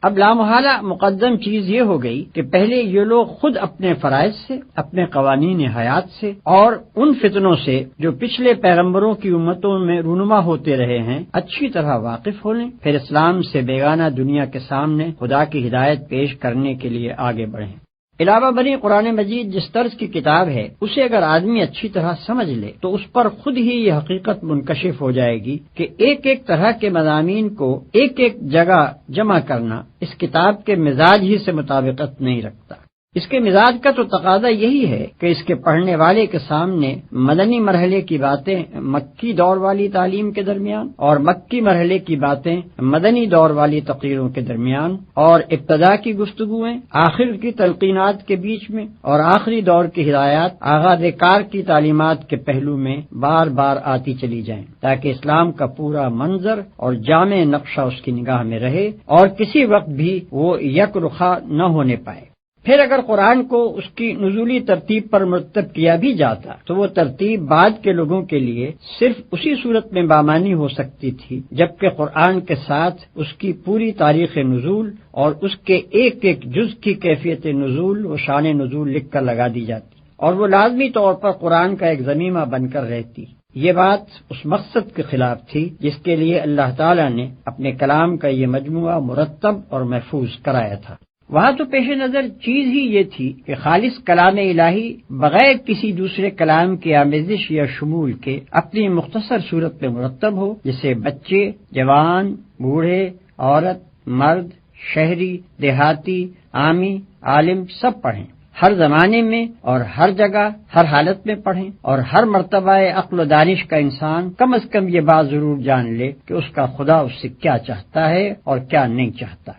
اب لامحالہ مقدم چیز یہ ہو گئی کہ پہلے یہ لوگ خود اپنے فرائض سے، اپنے قوانین حیات سے اور ان فتنوں سے جو پچھلے پیغمبروں کی امتوں میں رونما ہوتے رہے ہیں اچھی طرح واقف ہو لیں، پھر اسلام سے بیگانہ دنیا کے سامنے خدا کی ہدایت پیش کرنے کے لیے آگے بڑھیں۔ علاوہ بنی قرآن مجید جس طرز کی کتاب ہے اسے اگر آدمی اچھی طرح سمجھ لے تو اس پر خود ہی یہ حقیقت منکشف ہو جائے گی کہ ایک ایک طرح کے مضامین کو ایک ایک جگہ جمع کرنا اس کتاب کے مزاج ہی سے مطابقت نہیں رکھتا۔ اس کے مزاج کا تو تقاضا یہی ہے کہ اس کے پڑھنے والے کے سامنے مدنی مرحلے کی باتیں مکی دور والی تعلیم کے درمیان اور مکی مرحلے کی باتیں مدنی دور والی تقریروں کے درمیان اور ابتدا کی گفتگویں آخر کی تلقینات کے بیچ میں اور آخری دور کی ہدایات آغاز کار کی تعلیمات کے پہلو میں بار بار آتی چلی جائیں، تاکہ اسلام کا پورا منظر اور جامع نقشہ اس کی نگاہ میں رہے اور کسی وقت بھی وہ یک رخا نہ ہونے پائے۔ پھر اگر قرآن کو اس کی نزولی ترتیب پر مرتب کیا بھی جاتا تو وہ ترتیب بعد کے لوگوں کے لیے صرف اسی صورت میں بامانی ہو سکتی تھی جبکہ قرآن کے ساتھ اس کی پوری تاریخ نزول اور اس کے ایک ایک جز کی کیفیت نزول و شان نزول لکھ کر لگا دی جاتی اور وہ لازمی طور پر قرآن کا ایک ضمیمہ بن کر رہتی۔ یہ بات اس مقصد کے خلاف تھی جس کے لیے اللہ تعالیٰ نے اپنے کلام کا یہ مجموعہ مرتب اور محفوظ کرایا تھا۔ وہاں تو پیش نظر چیز ہی یہ تھی کہ خالص کلام الہی بغیر کسی دوسرے کلام کی آمیزش یا شمول کے اپنی مختصر صورت میں مرتب ہو، جسے بچے، جوان، بوڑھے، عورت، مرد، شہری، دیہاتی، عامی، عالم سب پڑھیں، ہر زمانے میں اور ہر جگہ ہر حالت میں پڑھیں، اور ہر مرتبہ عقل و دانش کا انسان کم از کم یہ بات ضرور جان لے کہ اس کا خدا اس سے کیا چاہتا ہے اور کیا نہیں چاہتا۔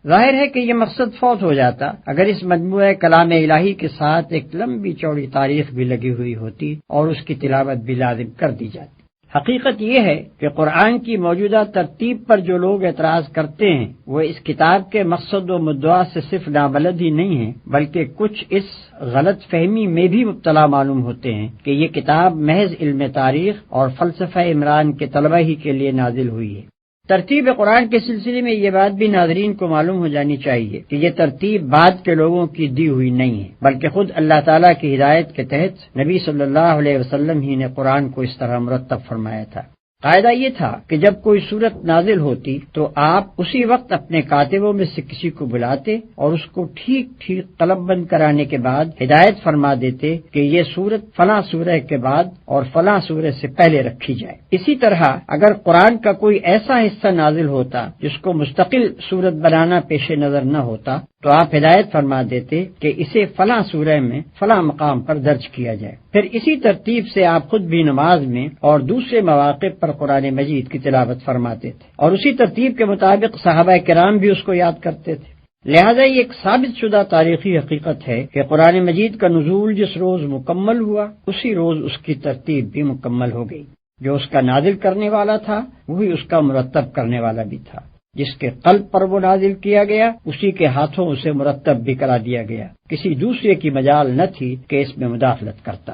ظاہر ہے کہ یہ مقصد فوت ہو جاتا اگر اس مجموعہ کلام الہی کے ساتھ ایک لمبی چوڑی تاریخ بھی لگی ہوئی ہوتی اور اس کی تلاوت بھی لازم کر دی جاتی۔ حقیقت یہ ہے کہ قرآن کی موجودہ ترتیب پر جو لوگ اعتراض کرتے ہیں وہ اس کتاب کے مقصد و مدعا سے صرف نابلد ہی نہیں ہیں بلکہ کچھ اس غلط فہمی میں بھی مبتلا معلوم ہوتے ہیں کہ یہ کتاب محض علم تاریخ اور فلسفہ عمران کے طلبہ ہی کے لیے نازل ہوئی ہے۔ ترتیب قرآن کے سلسلے میں یہ بات بھی ناظرین کو معلوم ہو جانی چاہیے کہ یہ ترتیب بعد کے لوگوں کی دی ہوئی نہیں ہے بلکہ خود اللہ تعالیٰ کی ہدایت کے تحت نبی صلی اللہ علیہ وسلم ہی نے قرآن کو اس طرح مرتب فرمایا تھا۔ قاعدہ یہ تھا کہ جب کوئی صورت نازل ہوتی تو آپ اسی وقت اپنے کاتبوں میں سے کسی کو بلاتے اور اس کو ٹھیک ٹھیک قلم بند کرانے کے بعد ہدایت فرما دیتے کہ یہ صورت فلاں سورہ کے بعد اور فلاں سورہ سے پہلے رکھی جائے۔ اسی طرح اگر قرآن کا کوئی ایسا حصہ نازل ہوتا جس کو مستقل صورت بنانا پیش نظر نہ ہوتا تو آپ ہدایت فرما دیتے کہ اسے فلاں سورہ میں فلاں مقام پر درج کیا جائے۔ پھر اسی ترتیب سے آپ خود بھی نماز میں اور دوسرے مواقع پر قرآن مجید کی تلاوت فرماتے تھے اور اسی ترتیب کے مطابق صحابہ کرام بھی اس کو یاد کرتے تھے۔ لہذا یہ ایک ثابت شدہ تاریخی حقیقت ہے کہ قرآن مجید کا نزول جس روز مکمل ہوا اسی روز اس کی ترتیب بھی مکمل ہو گئی۔ جو اس کا نازل کرنے والا تھا وہی اس کا مرتب کرنے والا بھی تھا، جس کے قلب پر وہ نازل کیا گیا اسی کے ہاتھوں اسے مرتب بھی کرا دیا گیا، کسی دوسرے کی مجال نہ تھی کہ اس میں مداخلت کرتا۔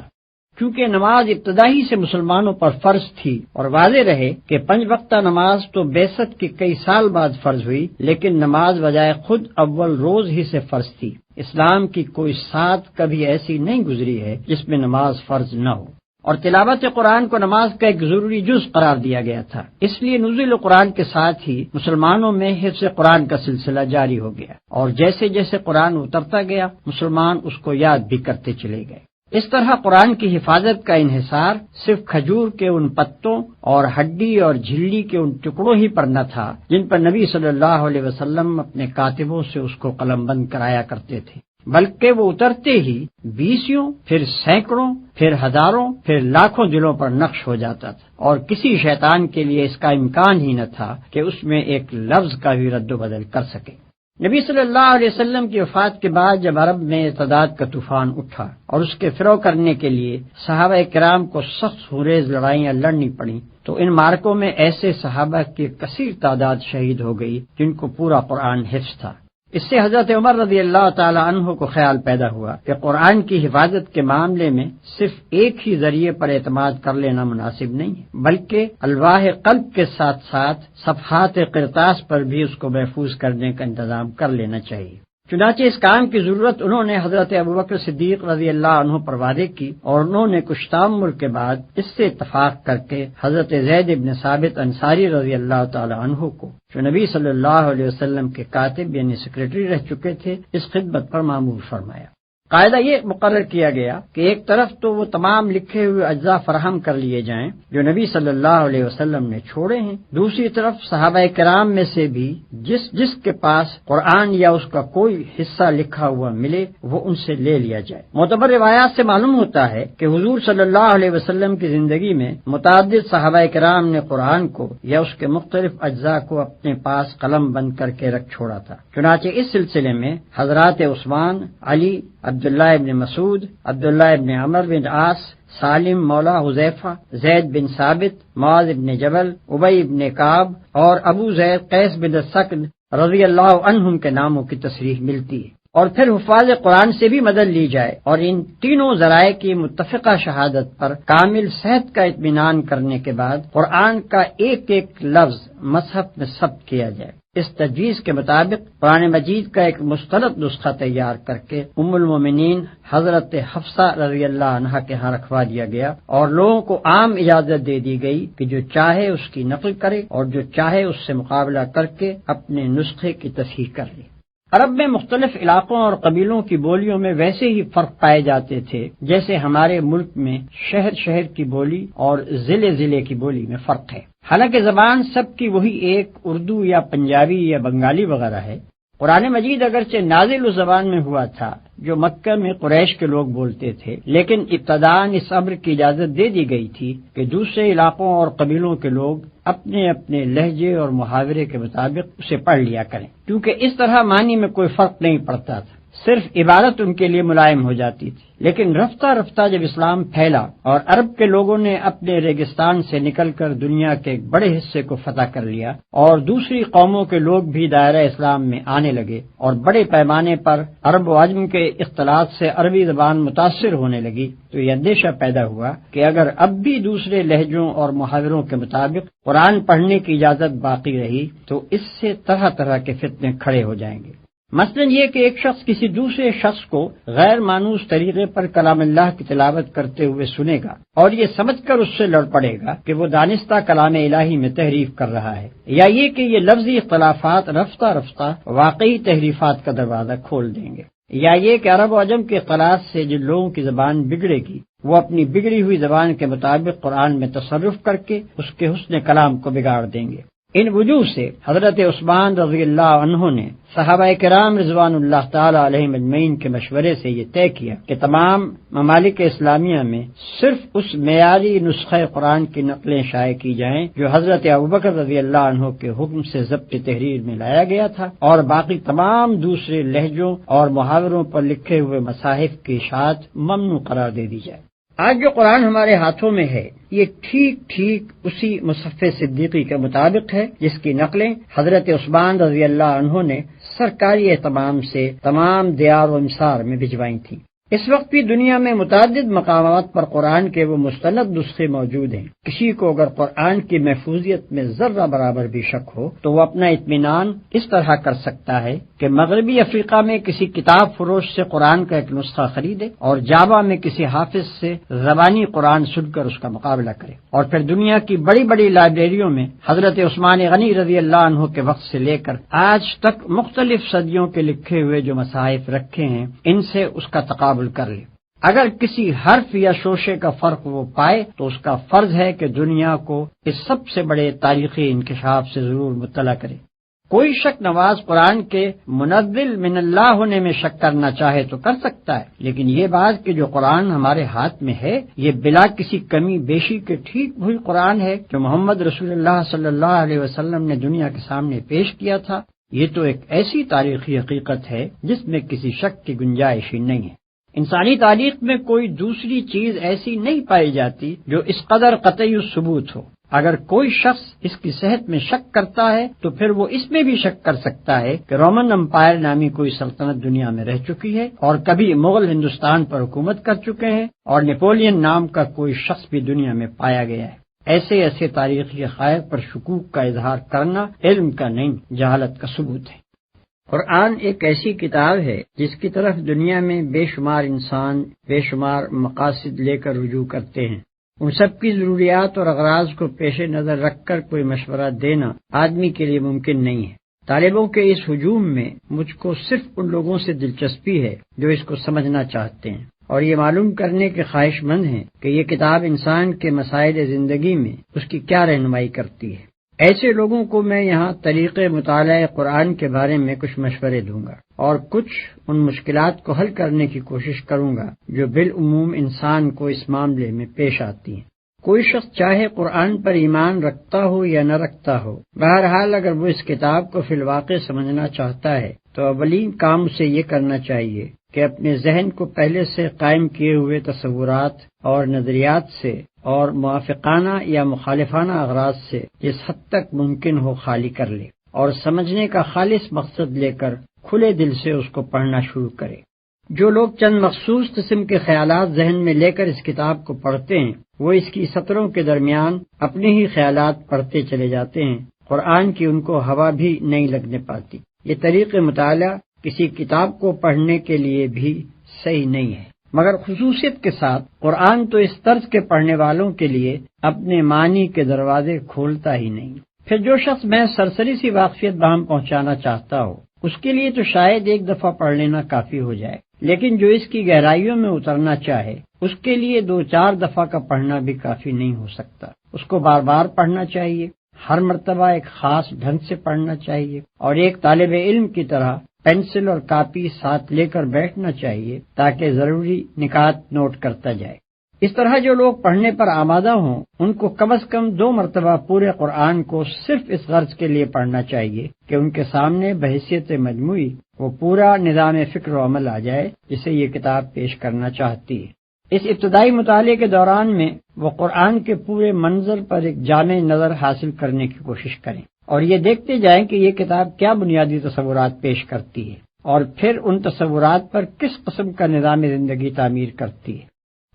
چونکہ نماز ابتدائی سے مسلمانوں پر فرض تھی اور واضح رہے کہ 5 وقتہ نماز تو بعثت کے کئی سال بعد فرض ہوئی، لیکن نماز بجائے خود اول روز ہی سے فرض تھی۔ اسلام کی کوئی سات کبھی ایسی نہیں گزری ہے جس میں نماز فرض نہ ہو، اور تلاوت قرآن کو نماز کا ایک ضروری جز قرار دیا گیا تھا۔ اس لیے نزول قرآن کے ساتھ ہی مسلمانوں میں حفظ قرآن کا سلسلہ جاری ہو گیا، اور جیسے جیسے قرآن اترتا گیا مسلمان اس کو یاد بھی کرتے چلے گئے۔ اس طرح قرآن کی حفاظت کا انحصار صرف کھجور کے ان پتوں اور ہڈی اور جھلی کے ان ٹکڑوں ہی پر نہ تھا جن پر نبی صلی اللہ علیہ وسلم اپنے کاتبوں سے اس کو قلم بند کرایا کرتے تھے، بلکہ وہ اترتے ہی 20 پھر سینکڑوں پھر ہزاروں پھر لاکھوں دلوں پر نقش ہو جاتا تھا، اور کسی شیطان کے لیے اس کا امکان ہی نہ تھا کہ اس میں ایک لفظ کا بھی رد و بدل کر سکے۔ نبی صلی اللہ علیہ وسلم کی وفات کے بعد جب عرب میں ارتداد کا طوفان اٹھا اور اس کے فروغ کرنے کے لیے صحابہ کرام کو سخت خونریز لڑائیاں لڑنی پڑیں تو ان مارکوں میں ایسے صحابہ کی کثیر تعداد شہید ہو گئی جن کو پورا قرآن حفظ تھا۔ اس سے حضرت عمر رضی اللہ تعالی عنہ کو خیال پیدا ہوا کہ قرآن کی حفاظت کے معاملے میں صرف ایک ہی ذریعے پر اعتماد کر لینا مناسب نہیں ہے، بلکہ الواح قلب کے ساتھ ساتھ صفحات قرطاس پر بھی اس کو محفوظ کرنے کا انتظام کر لینا چاہیے۔ چنانچہ اس کام کی ضرورت انہوں نے حضرت ابوبکر صدیق رضی اللہ عنہ پر وعدے کی، اور انہوں نے کچھ تعمل کے بعد اس سے اتفاق کر کے حضرت زید بن ثابت انصاری رضی اللہ تعالی عنہ کو، جو نبی صلی اللہ علیہ وسلم کے کاتب یعنی سیکریٹری رہ چکے تھے، اس خدمت پر مامور فرمایا۔ قاعدہ یہ مقرر کیا گیا کہ ایک طرف تو وہ تمام لکھے ہوئے اجزاء فراہم کر لیے جائیں جو نبی صلی اللہ علیہ وسلم نے چھوڑے ہیں، دوسری طرف صحابہ کرام میں سے بھی جس کے پاس قرآن یا اس کا کوئی حصہ لکھا ہوا ملے وہ ان سے لے لیا جائے۔ معتبر روایات سے معلوم ہوتا ہے کہ حضور صلی اللہ علیہ وسلم کی زندگی میں متعدد صحابہ کرام نے قرآن کو یا اس کے مختلف اجزاء کو اپنے پاس قلم بند کر کے رکھ چھوڑا تھا۔ چنانچہ اس سلسلے میں حضرات عثمان، علی، عبداللہ ابن مسعود، عبداللہ ابن عمر بن عاص، سالم مولا حذیفہ، زید بن ثابت، معاذ بن جبل، ابی بن کعب اور ابو زید قیس بن سکن رضی اللہ عنہم کے ناموں کی تصریح ملتی ہے۔ اور پھر حفاظ قرآن سے بھی مدد لی جائے اور ان تینوں ذرائع کی متفقہ شہادت پر کامل صحت کا اطمینان کرنے کے بعد قرآن کا ایک ایک لفظ مصحف میں ثبت کیا جائے۔ اس تجویز کے مطابق قرآن مجید کا ایک مستند نسخہ تیار کر کے ام المومنین حضرت حفصہ رضی اللہ عنہا کے ہاں رکھوا دیا گیا اور لوگوں کو عام اجازت دے دی گئی کہ جو چاہے اس کی نقل کرے اور جو چاہے اس سے مقابلہ کر کے اپنے نسخے کی تصحیح کر لے۔ عرب میں مختلف علاقوں اور قبیلوں کی بولیوں میں ویسے ہی فرق پائے جاتے تھے جیسے ہمارے ملک میں شہر کی بولی اور ضلع کی بولی میں فرق ہے۔ حالانکہ زبان سب کی وہی ایک اردو یا پنجابی یا بنگالی وغیرہ ہے۔ قرآن مجید اگرچہ نازل اس زبان میں ہوا تھا جو مکہ میں قریش کے لوگ بولتے تھے، لیکن ابتداً اس امر کی اجازت دے دی گئی تھی کہ دوسرے علاقوں اور قبیلوں کے لوگ اپنے اپنے لہجے اور محاورے کے مطابق اسے پڑھ لیا کریں، کیونکہ اس طرح معنی میں کوئی فرق نہیں پڑتا تھا، صرف عبارت ان کے لیے ملائم ہو جاتی تھی۔ لیکن رفتہ رفتہ جب اسلام پھیلا اور عرب کے لوگوں نے اپنے ریگستان سے نکل کر دنیا کے ایک بڑے حصے کو فتح کر لیا اور دوسری قوموں کے لوگ بھی دائرہ اسلام میں آنے لگے اور بڑے پیمانے پر عرب و عجم کے اختلاط سے عربی زبان متاثر ہونے لگی، تو یہ اندیشہ پیدا ہوا کہ اگر اب بھی دوسرے لہجوں اور محاوروں کے مطابق قرآن پڑھنے کی اجازت باقی رہی تو اس سے طرح طرح کے فتنے کھڑے ہو جائیں گے۔ مثلا یہ کہ ایک شخص کسی دوسرے شخص کو غیر مانوس طریقے پر کلام اللہ کی تلاوت کرتے ہوئے سنے گا اور یہ سمجھ کر اس سے لڑ پڑے گا کہ وہ دانستہ کلام الہی میں تحریف کر رہا ہے، یا یہ کہ یہ لفظی اختلافات رفتہ رفتہ واقعی تحریفات کا دروازہ کھول دیں گے، یا یہ کہ عرب و عجم کے اختلاط سے جن لوگوں کی زبان بگڑے گی وہ اپنی بگڑی ہوئی زبان کے مطابق قرآن میں تصرف کر کے اس کے حسن کلام کو بگاڑ دیں گے۔ ان وجوہ سے حضرت عثمان رضی اللہ عنہ نے صحابہ کرام رضوان اللہ تعالی علیہم اجمعین کے مشورے سے یہ طے کیا کہ تمام ممالک اسلامیہ میں صرف اس معیاری نسخہ قرآن کی نقلیں شائع کی جائیں جو حضرت ابوبکر رضی اللہ عنہ کے حکم سے ضبط تحریر میں لایا گیا تھا، اور باقی تمام دوسرے لہجوں اور محاوروں پر لکھے ہوئے مصاحف کی اشاعت ممنوع قرار دے دی جائے۔ آج جو قرآن ہمارے ہاتھوں میں ہے یہ ٹھیک اسی مصحف صدیقی کے مطابق ہے جس کی نقلیں حضرت عثمان رضی اللہ عنہ نے سرکاری اہتمام سے تمام دیار و امسار میں بھجوائی تھیں۔ اس وقت بھی دنیا میں متعدد مقامات پر قرآن کے وہ مستند نسخے موجود ہیں۔ کسی کو اگر قرآن کی محفوظیت میں ذرہ برابر بھی شک ہو تو وہ اپنا اطمینان اس طرح کر سکتا ہے کہ مغربی افریقہ میں کسی کتاب فروش سے قرآن کا ایک نسخہ خریدے اور جاوا میں کسی حافظ سے زبانی قرآن سن کر اس کا مقابلہ کرے، اور پھر دنیا کی بڑی بڑی لائبریریوں میں حضرت عثمان غنی رضی اللہ عنہ کے وقت سے لے کر آج تک مختلف صدیوں کے لکھے ہوئے جو مصاحف رکھے ہیں ان سے اس کا تقابل کر لے۔ اگر کسی حرف یا شوشے کا فرق وہ پائے تو اس کا فرض ہے کہ دنیا کو اس سب سے بڑے تاریخی انکشاف سے ضرور مطلع کرے۔ کوئی شک نواز قرآن کے منزل من اللہ ہونے میں شک کرنا چاہے تو کر سکتا ہے، لیکن یہ بات کہ جو قرآن ہمارے ہاتھ میں ہے یہ بلا کسی کمی بیشی کے ٹھیک وہی قرآن ہے جو محمد رسول اللہ صلی اللہ علیہ وسلم نے دنیا کے سامنے پیش کیا تھا، یہ تو ایک ایسی تاریخی حقیقت ہے جس میں کسی شک کی گنجائش ہی نہیں ہے۔ انسانی تاریخ میں کوئی دوسری چیز ایسی نہیں پائی جاتی جو اس قدر قطعی ثبوت ہو۔ اگر کوئی شخص اس کی صحت میں شک کرتا ہے تو پھر وہ اس میں بھی شک کر سکتا ہے کہ رومن امپائر نامی کوئی سلطنت دنیا میں رہ چکی ہے اور کبھی مغل ہندوستان پر حکومت کر چکے ہیں اور نیپولین نام کا کوئی شخص بھی دنیا میں پایا گیا ہے۔ ایسے تاریخی حقائق پر شکوک کا اظہار کرنا علم کا نہیں جہالت کا ثبوت ہے۔ قرآن ایک ایسی کتاب ہے جس کی طرف دنیا میں بے شمار انسان بے شمار مقاصد لے کر رجوع کرتے ہیں۔ ان سب کی ضروریات اور اغراض کو پیش نظر رکھ کر کوئی مشورہ دینا آدمی کے لیے ممکن نہیں ہے۔ طالبوں کے اس ہجوم میں مجھ کو صرف ان لوگوں سے دلچسپی ہے جو اس کو سمجھنا چاہتے ہیں اور یہ معلوم کرنے کے خواہش مند ہیں کہ یہ کتاب انسان کے مسائل زندگی میں اس کی کیا رہنمائی کرتی ہے۔ ایسے لوگوں کو میں یہاں طریقے مطالعہ قرآن کے بارے میں کچھ مشورے دوں گا اور کچھ ان مشکلات کو حل کرنے کی کوشش کروں گا جو بالعموم انسان کو اس معاملے میں پیش آتی ہیں۔ کوئی شخص چاہے قرآن پر ایمان رکھتا ہو یا نہ رکھتا ہو، بہرحال اگر وہ اس کتاب کو فی الواقع سمجھنا چاہتا ہے تو اولین کام اسے یہ کرنا چاہیے کہ اپنے ذہن کو پہلے سے قائم کیے ہوئے تصورات اور نظریات سے اور موافقانہ یا مخالفانہ اغراض سے جس حد تک ممکن ہو خالی کر لے اور سمجھنے کا خالص مقصد لے کر کھلے دل سے اس کو پڑھنا شروع کرے۔ جو لوگ چند مخصوص قسم کے خیالات ذہن میں لے کر اس کتاب کو پڑھتے ہیں وہ اس کی سطروں کے درمیان اپنے ہی خیالات پڑھتے چلے جاتے ہیں، قرآن کی ان کو ہوا بھی نہیں لگنے پاتی۔ یہ طریق مطالعہ کسی کتاب کو پڑھنے کے لیے بھی صحیح نہیں ہے، مگر خصوصیت کے ساتھ قرآن تو اس طرز کے پڑھنے والوں کے لیے اپنے معنی کے دروازے کھولتا ہی نہیں۔ پھر جو شخص میں سرسری سی واقفیت باہم پہنچانا چاہتا ہو اس کے لیے تو شاید ایک دفعہ پڑھ لینا کافی ہو جائے، لیکن جو اس کی گہرائیوں میں اترنا چاہے اس کے لیے 2-4 دفعہ کا پڑھنا بھی کافی نہیں ہو سکتا۔ اس کو بار بار پڑھنا چاہیے، ہر مرتبہ ایک خاص ڈھنگ سے پڑھنا چاہیے اور ایک طالب علم کی طرح پینسل اور کاپی ساتھ لے کر بیٹھنا چاہیے تاکہ ضروری نکات نوٹ کرتا جائے۔ اس طرح جو لوگ پڑھنے پر آمادہ ہوں ان کو کم از کم 2 مرتبہ پورے قرآن کو صرف اس غرض کے لیے پڑھنا چاہیے کہ ان کے سامنے بحیثیت مجموعی وہ پورا نظام فکر و عمل آ جائے جسے یہ کتاب پیش کرنا چاہتی ہے۔ اس ابتدائی مطالعے کے دوران میں وہ قرآن کے پورے منظر پر ایک جامع نظر حاصل کرنے کی کوشش کریں اور یہ دیکھتے جائیں کہ یہ کتاب کیا بنیادی تصورات پیش کرتی ہے اور پھر ان تصورات پر کس قسم کا نظام زندگی تعمیر کرتی ہے۔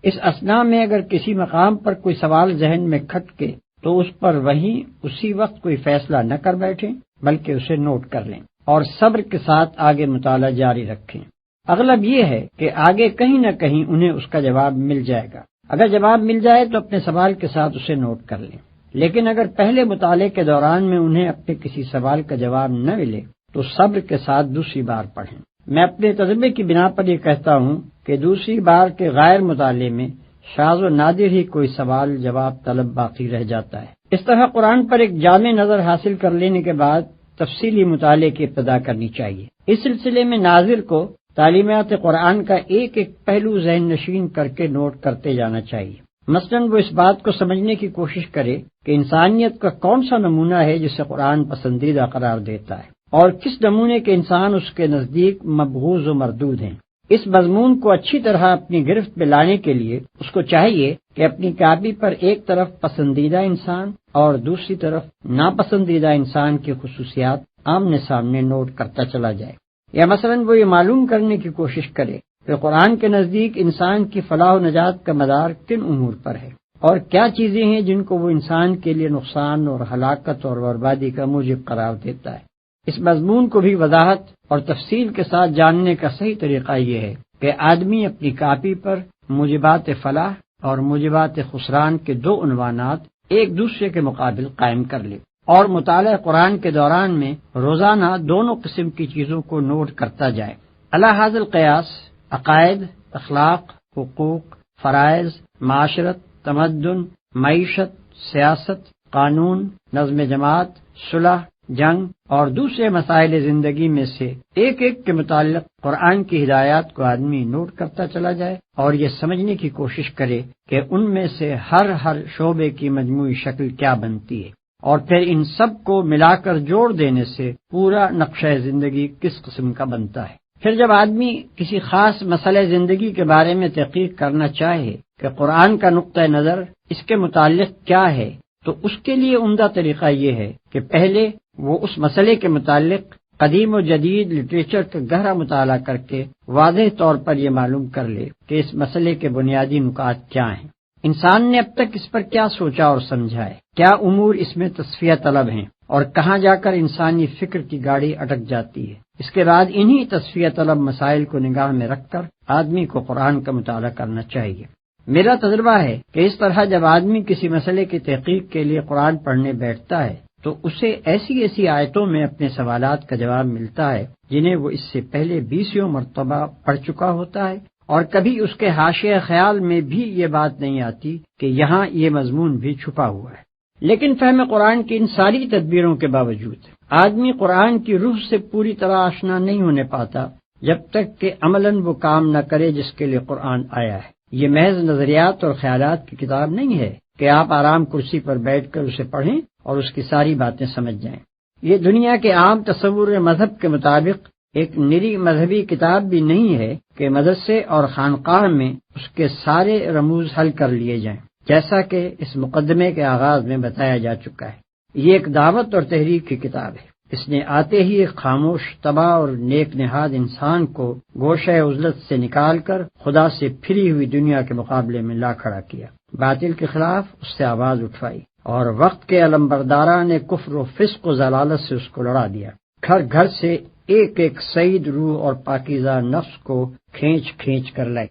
اس اثناء میں اگر کسی مقام پر کوئی سوال ذہن میں کھٹکے تو اس پر وہیں اسی وقت کوئی فیصلہ نہ کر بیٹھیں بلکہ اسے نوٹ کر لیں اور صبر کے ساتھ آگے مطالعہ جاری رکھیں۔ اغلب یہ ہے کہ آگے کہیں نہ کہیں انہیں اس کا جواب مل جائے گا۔ اگر جواب مل جائے تو اپنے سوال کے ساتھ اسے نوٹ کر لیں، لیکن اگر پہلے مطالعے کے دوران میں انہیں اپنے کسی سوال کا جواب نہ ملے تو صبر کے ساتھ دوسری بار پڑھیں۔ میں اپنے تجربے کی بنا پر یہ کہتا ہوں کہ دوسری بار کے غیر مطالعے میں شاذ و نادر ہی کوئی سوال جواب طلب باقی رہ جاتا ہے۔ اس طرح قرآن پر ایک جامع نظر حاصل کر لینے کے بعد تفصیلی مطالعے کی ابتدا کرنی چاہیے۔ اس سلسلے میں ناظر کو تعلیمات قرآن کا ایک ایک پہلو ذہن نشین کر کے نوٹ کرتے جانا چاہیے۔ مثلاً وہ اس بات کو سمجھنے کی کوشش کرے کہ انسانیت کا کون سا نمونہ ہے جسے قرآن پسندیدہ قرار دیتا ہے اور کس نمونے کے انسان اس کے نزدیک مبغوض و مردود ہیں۔ اس مضمون کو اچھی طرح اپنی گرفت میں لانے کے لیے اس کو چاہیے کہ اپنی کاپی پر ایک طرف پسندیدہ انسان اور دوسری طرف ناپسندیدہ انسان کی خصوصیات آمنے سامنے نوٹ کرتا چلا جائے، یا مثلاً وہ یہ معلوم کرنے کی کوشش کرے کہ قرآن کے نزدیک انسان کی فلاح و نجات کا مدار کن امور پر ہے اور کیا چیزیں ہیں جن کو وہ انسان کے لیے نقصان اور ہلاکت اور بربادی کا موجب قرار دیتا ہے۔ اس مضمون کو بھی وضاحت اور تفصیل کے ساتھ جاننے کا صحیح طریقہ یہ ہے کہ آدمی اپنی کاپی پر موجبات فلاح اور موجبات خسران کے 2 عنوانات ایک دوسرے کے مقابل قائم کر لے اور مطالعہ قرآن کے دوران میں روزانہ دونوں قسم کی چیزوں کو نوٹ کرتا جائے۔ علی ھذا القیاس عقائد، اخلاق، حقوق، فرائض، معاشرت، تمدن، معیشت، سیاست، قانون، نظم جماعت، صلح، جنگ اور دوسرے مسائل زندگی میں سے ایک ایک کے متعلق قرآن کی ہدایات کو آدمی نوٹ کرتا چلا جائے اور یہ سمجھنے کی کوشش کرے کہ ان میں سے ہر شعبے کی مجموعی شکل کیا بنتی ہے اور پھر ان سب کو ملا کر جوڑ دینے سے پورا نقشہ زندگی کس قسم کا بنتا ہے۔ پھر جب آدمی کسی خاص مسئلہ زندگی کے بارے میں تحقیق کرنا چاہے کہ قرآن کا نقطہ نظر اس کے متعلق کیا ہے تو اس کے لیے عمدہ طریقہ یہ ہے کہ پہلے وہ اس مسئلے کے متعلق قدیم و جدید لٹریچر کا گہرا مطالعہ کر کے واضح طور پر یہ معلوم کر لے کہ اس مسئلے کے بنیادی نکات کیا ہیں، انسان نے اب تک اس پر کیا سوچا اور سمجھا ہے، کیا امور اس میں تصفیہ طلب ہیں اور کہاں جا کر انسانی فکر کی گاڑی اٹک جاتی ہے۔ اس کے بعد انہی تصفیہ طلب مسائل کو نگاہ میں رکھ کر آدمی کو قرآن کا مطالعہ کرنا چاہیے۔ میرا تجربہ ہے کہ اس طرح جب آدمی کسی مسئلے کی تحقیق کے لیے قرآن پڑھنے بیٹھتا ہے تو اسے ایسی ایسی آیتوں میں اپنے سوالات کا جواب ملتا ہے جنہیں وہ اس سے پہلے 20 مرتبہ پڑھ چکا ہوتا ہے، اور کبھی اس کے حاشیہ خیال میں بھی یہ بات نہیں آتی کہ یہاں یہ مضمون بھی چھپا ہوا ہے۔ لیکن فہم قرآن کی ان ساری تدبیروں کے باوجود آدمی قرآن کی روح سے پوری طرح آشنا نہیں ہونے پاتا جب تک کہ عملاً وہ کام نہ کرے جس کے لیے قرآن آیا ہے۔ یہ محض نظریات اور خیالات کی کتاب نہیں ہے کہ آپ آرام کرسی پر بیٹھ کر اسے پڑھیں اور اس کی ساری باتیں سمجھ جائیں۔ یہ دنیا کے عام تصور مذہب کے مطابق ایک نری مذہبی کتاب بھی نہیں ہے کہ مدرسے اور خانقاہ میں اس کے سارے رموز حل کر لیے جائیں، جیسا کہ اس مقدمے کے آغاز میں بتایا جا چکا ہے۔ یہ ایک دعوت اور تحریک کی کتاب ہے۔ اس نے آتے ہی ایک خاموش، تباہ اور نیک نہاد انسان کو گوشہ عزلت سے نکال کر خدا سے پھری ہوئی دنیا کے مقابلے میں لا کھڑا کیا، باطل کے خلاف اس سے آواز اٹھوائی، اور وقت کے علمبرداران نے کفر و فسق و ضلالت سے اس کو لڑا دیا۔ گھر گھر سے ایک ایک سعید روح اور پاکیزہ نفس کو کھینچ کھینچ کر لائی،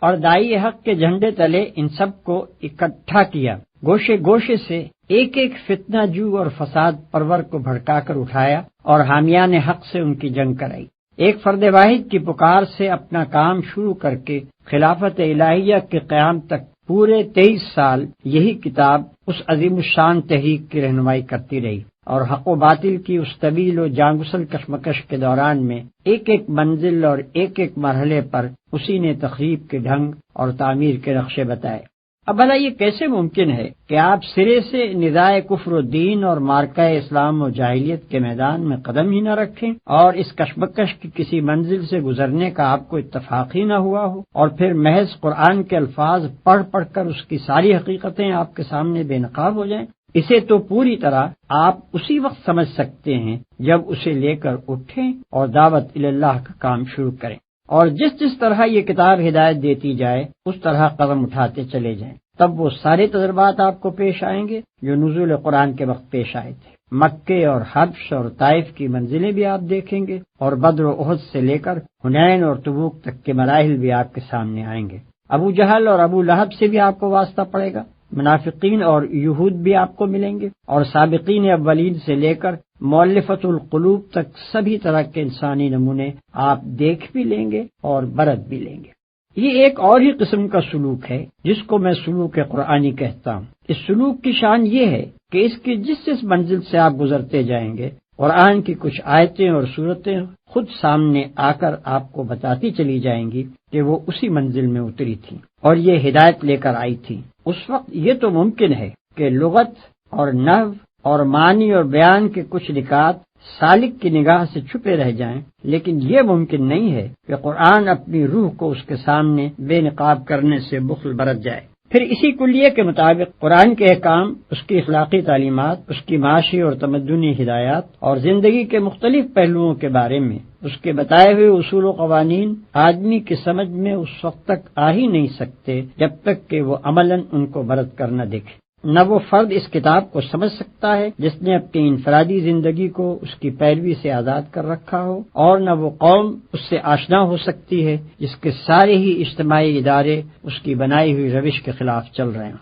اور دائی حق کے جھنڈے تلے ان سب کو اکٹھا کیا۔ گوشے گوشے سے ایک ایک فتنہ جو اور فساد پرور کو بھڑکا کر اٹھایا اور حامیان حق سے ان کی جنگ کرائی۔ ایک فرد واحد کی پکار سے اپنا کام شروع کر کے خلافت الہیہ کے قیام تک پورے 23 سال یہی کتاب اس عظیم الشان تحریک کی رہنمائی کرتی رہی، اور حق و باطل کی اس طویل و جانگسل کشمکش کے دوران میں ایک ایک منزل اور ایک ایک مرحلے پر اسی نے تخریب کے ڈھنگ اور تعمیر کے نقشے بتائے۔ اب بھلا یہ کیسے ممکن ہے کہ آپ سرے سے ندائے کفر و دین اور مارکہ اسلام و جاہلیت کے میدان میں قدم ہی نہ رکھیں، اور اس کشمکش کی کسی منزل سے گزرنے کا آپ کو اتفاق ہی نہ ہوا ہو، اور پھر محض قرآن کے الفاظ پڑھ پڑھ کر اس کی ساری حقیقتیں آپ کے سامنے بے نقاب ہو جائیں؟ اسے تو پوری طرح آپ اسی وقت سمجھ سکتے ہیں جب اسے لے کر اٹھیں اور دعوت اللہ کا کام شروع کریں، اور جس جس طرح یہ کتاب ہدایت دیتی جائے اس طرح قدم اٹھاتے چلے جائیں۔ تب وہ سارے تجربات آپ کو پیش آئیں گے جو نزول قرآن کے وقت پیش آئے تھے۔ مکے اور حبش اور طائف کی منزلیں بھی آپ دیکھیں گے، اور بدر و احد سے لے کر حنین اور تبوک تک کے مراحل بھی آپ کے سامنے آئیں گے۔ ابو جہل اور ابو لہب سے بھی آپ کو واسطہ پڑے گا، منافقین اور یہود بھی آپ کو ملیں گے، اور سابقین اولین سے لے کر مؤلفۃ القلوب تک سبھی طرح کے انسانی نمونے آپ دیکھ بھی لیں گے اور برت بھی لیں گے۔ یہ ایک اور ہی قسم کا سلوک ہے جس کو میں سلوک قرآنی کہتا ہوں۔ اس سلوک کی شان یہ ہے کہ اس کی جس جس منزل سے آپ گزرتے جائیں گے، قرآن کی کچھ آیتیں اور صورتیں خود سامنے آ کر آپ کو بتاتی چلی جائیں گی کہ وہ اسی منزل میں اتری تھی اور یہ ہدایت لے کر آئی تھی۔ اس وقت یہ تو ممکن ہے کہ لغت اور نحو اور معنی اور بیان کے کچھ نکات سالک کی نگاہ سے چھپے رہ جائیں، لیکن یہ ممکن نہیں ہے کہ قرآن اپنی روح کو اس کے سامنے بے نقاب کرنے سے بخل برت جائے۔ پھر اسی کلیے کے مطابق قرآن کے احکام، اس کی اخلاقی تعلیمات، اس کی معاشی اور تمدنی ہدایات اور زندگی کے مختلف پہلوؤں کے بارے میں اس کے بتائے ہوئے اصول و قوانین آدمی کی سمجھ میں اس وقت تک آ ہی نہیں سکتے جب تک کہ وہ عملاً ان کو برت کر نہ دیکھے۔ نہ وہ فرد اس کتاب کو سمجھ سکتا ہے جس نے اپنی انفرادی زندگی کو اس کی پیروی سے آزاد کر رکھا ہو، اور نہ وہ قوم اس سے آشنا ہو سکتی ہے جس کے سارے ہی اجتماعی ادارے اس کی بنائی ہوئی روش کے خلاف چل رہے ہیں۔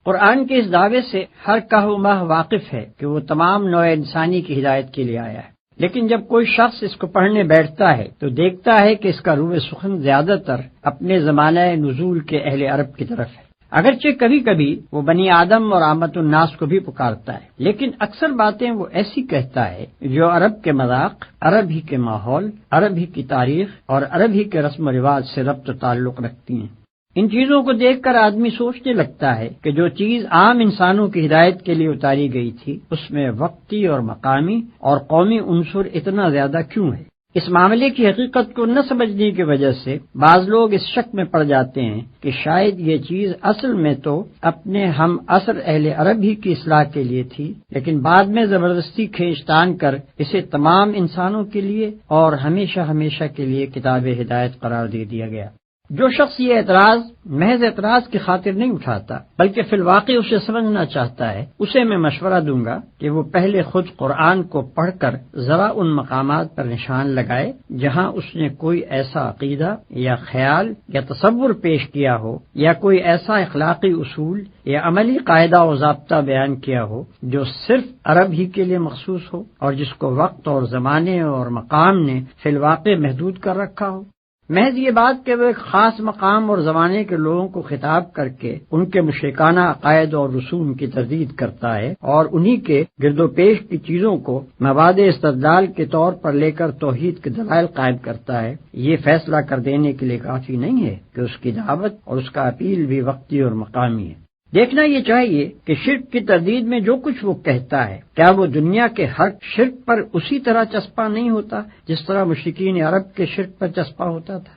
قرآن کے اس دعوے سے ہر کہو مہ واقف ہے کہ وہ تمام نوع انسانی کی ہدایت کے لیے آیا ہے، لیکن جب کوئی شخص اس کو پڑھنے بیٹھتا ہے تو دیکھتا ہے کہ اس کا روح سخن زیادہ تر اپنے زمانہ نزول کے اہل عرب کی طرف ہے۔ اگرچہ کبھی کبھی وہ بنی آدم اور عامت الناس کو بھی پکارتا ہے، لیکن اکثر باتیں وہ ایسی کہتا ہے جو عرب کے مذاق، عرب ہی کے ماحول، عرب ہی کی تاریخ اور عرب ہی کے رسم و رواج سے ربط و تعلق رکھتی ہیں۔ ان چیزوں کو دیکھ کر آدمی سوچنے لگتا ہے کہ جو چیز عام انسانوں کی ہدایت کے لیے اتاری گئی تھی اس میں وقتی اور مقامی اور قومی عنصر اتنا زیادہ کیوں ہے؟ اس معاملے کی حقیقت کو نہ سمجھنے کی وجہ سے بعض لوگ اس شک میں پڑ جاتے ہیں کہ شاید یہ چیز اصل میں تو اپنے ہم عصر اہل عرب ہی کی اصلاح کے لیے تھی، لیکن بعد میں زبردستی کھینچ تان کر اسے تمام انسانوں کے لیے اور ہمیشہ ہمیشہ کے لیے کتاب ہدایت قرار دے دیا گیا۔ جو شخص یہ اعتراض محض اعتراض کی خاطر نہیں اٹھاتا بلکہ فی الواقع اسے سمجھنا چاہتا ہے، اسے میں مشورہ دوں گا کہ وہ پہلے خود قرآن کو پڑھ کر ذرا ان مقامات پر نشان لگائے جہاں اس نے کوئی ایسا عقیدہ یا خیال یا تصور پیش کیا ہو یا کوئی ایسا اخلاقی اصول یا عملی قاعدہ و ضابطہ بیان کیا ہو جو صرف عرب ہی کے لیے مخصوص ہو اور جس کو وقت اور زمانے اور مقام نے فی الواقع محدود کر رکھا ہو۔ محض یہ بات کہ وہ ایک خاص مقام اور زمانے کے لوگوں کو خطاب کر کے ان کے مشرکانہ عقائد اور رسوم کی تردید کرتا ہے اور انہی کے گرد و پیش کی چیزوں کو مواد استدلال کے طور پر لے کر توحید کے دلائل قائم کرتا ہے، یہ فیصلہ کر دینے کے لیے کافی نہیں ہے کہ اس کی دعوت اور اس کا اپیل بھی وقتی اور مقامی ہے۔ دیکھنا یہ چاہیے کہ شرک کی تردید میں جو کچھ وہ کہتا ہے کیا وہ دنیا کے ہر شرک پر اسی طرح چسپاں نہیں ہوتا جس طرح مشرکین عرب کے شرک پر چسپاں ہوتا تھا؟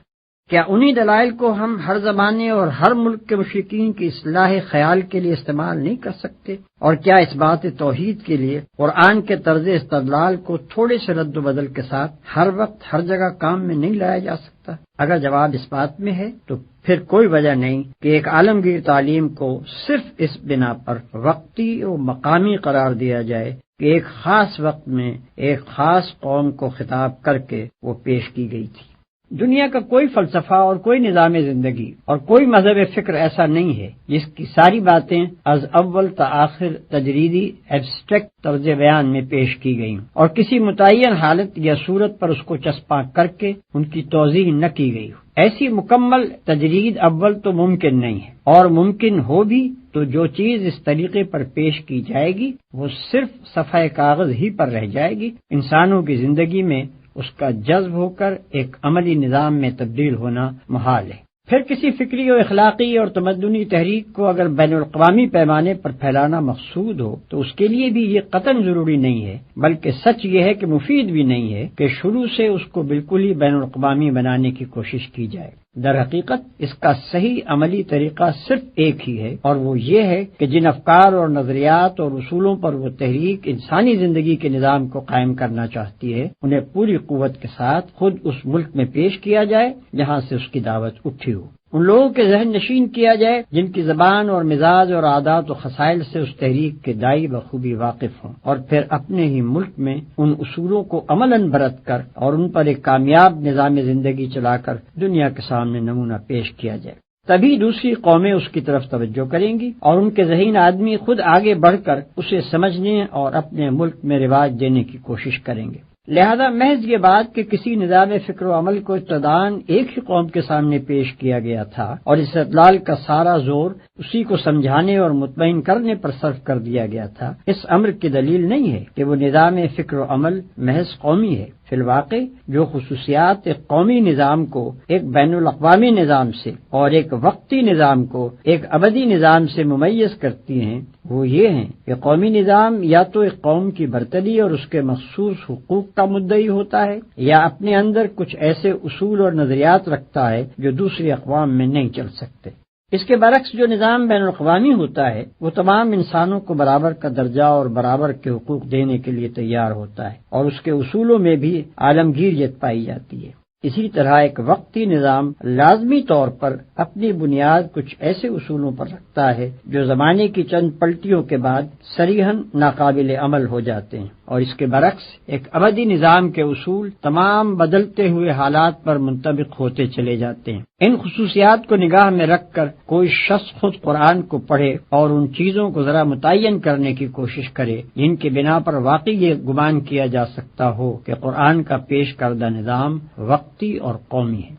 کیا انہی دلائل کو ہم ہر زمانے اور ہر ملک کے مشرکین کی اصلاح خیال کے لیے استعمال نہیں کر سکتے؟ اور کیا اس بات توحید کے لیے قرآن کے طرز استدلال کو تھوڑے سے رد و بدل کے ساتھ ہر وقت ہر جگہ کام میں نہیں لایا جا سکتا؟ اگر جواب اس بات میں ہے تو پھر کوئی وجہ نہیں کہ ایک عالمگیر تعلیم کو صرف اس بنا پر وقتی و مقامی قرار دیا جائے کہ ایک خاص وقت میں ایک خاص قوم کو خطاب کر کے وہ پیش کی گئی تھی۔ دنیا کا کوئی فلسفہ اور کوئی نظام زندگی اور کوئی مذہب فکر ایسا نہیں ہے جس کی ساری باتیں از اول تا آخر تجریدی ایبسٹریکٹ طرز بیان میں پیش کی گئیں اور کسی متعین حالت یا صورت پر اس کو چسپاں کر کے ان کی توضیح نہ کی گئی ہو۔ ایسی مکمل تجرید اول تو ممکن نہیں ہے، اور ممکن ہو بھی تو جو چیز اس طریقے پر پیش کی جائے گی وہ صرف صفحہ کاغذ ہی پر رہ جائے گی، انسانوں کی زندگی میں اس کا جذب ہو کر ایک عملی نظام میں تبدیل ہونا محال ہے۔ پھر کسی فکری و اخلاقی اور تمدنی تحریک کو اگر بین الاقوامی پیمانے پر پھیلانا مقصود ہو تو اس کے لیے بھی یہ قطعاً ضروری نہیں ہے، بلکہ سچ یہ ہے کہ مفید بھی نہیں ہے کہ شروع سے اس کو بالکل ہی بین الاقوامی بنانے کی کوشش کی جائے۔ در حقیقت اس کا صحیح عملی طریقہ صرف ایک ہی ہے، اور وہ یہ ہے کہ جن افکار اور نظریات اور اصولوں پر وہ تحریک انسانی زندگی کے نظام کو قائم کرنا چاہتی ہے انہیں پوری قوت کے ساتھ خود اس ملک میں پیش کیا جائے جہاں سے اس کی دعوت اٹھی ہو، ان لوگوں کے ذہن نشین کیا جائے جن کی زبان اور مزاج اور عادات و خصائل سے اس تحریک کے داعی بخوبی واقف ہوں، اور پھر اپنے ہی ملک میں ان اصولوں کو عملاً برت کر اور ان پر ایک کامیاب نظام زندگی چلا کر دنیا کے سامنے نمونہ پیش کیا جائے۔ تبھی دوسری قومیں اس کی طرف توجہ کریں گی اور ان کے ذہین آدمی خود آگے بڑھ کر اسے سمجھنے اور اپنے ملک میں رواج دینے کی کوشش کریں گے۔ لہذا محض یہ بات کہ کسی نظام فکر و عمل کو ابتداً ایک ہی قوم کے سامنے پیش کیا گیا تھا اور استدلال کا سارا زور اسی کو سمجھانے اور مطمئن کرنے پر صرف کر دیا گیا تھا، اس امر کی دلیل نہیں ہے کہ وہ نظام فکر و عمل محض قومی ہے۔ فی الواقع جو خصوصیات ایک قومی نظام کو ایک بین الاقوامی نظام سے اور ایک وقتی نظام کو ایک ابدی نظام سے ممیز کرتی ہیں وہ یہ ہیں کہ قومی نظام یا تو ایک قوم کی برتری اور اس کے مخصوص حقوق کا مدعی ہوتا ہے یا اپنے اندر کچھ ایسے اصول اور نظریات رکھتا ہے جو دوسری اقوام میں نہیں چل سکتے۔ اس کے برعکس جو نظام بین الاقوامی ہوتا ہے وہ تمام انسانوں کو برابر کا درجہ اور برابر کے حقوق دینے کے لیے تیار ہوتا ہے اور اس کے اصولوں میں بھی عالمگیریت پائی جاتی ہے۔ اسی طرح ایک وقتی نظام لازمی طور پر اپنی بنیاد کچھ ایسے اصولوں پر رکھتا ہے جو زمانے کی چند پلٹیوں کے بعد صریحاً ناقابل عمل ہو جاتے ہیں، اور اس کے برعکس ایک ابدی نظام کے اصول تمام بدلتے ہوئے حالات پر منطبق ہوتے چلے جاتے ہیں۔ ان خصوصیات کو نگاہ میں رکھ کر کوئی شخص خود قرآن کو پڑھے اور ان چیزوں کو ذرا متعین کرنے کی کوشش کرے جن کے بنا پر واقعی یہ گمان کیا جا سکتا ہو کہ قرآن کا پیش کردہ نظام وقتی اور قومی ہے۔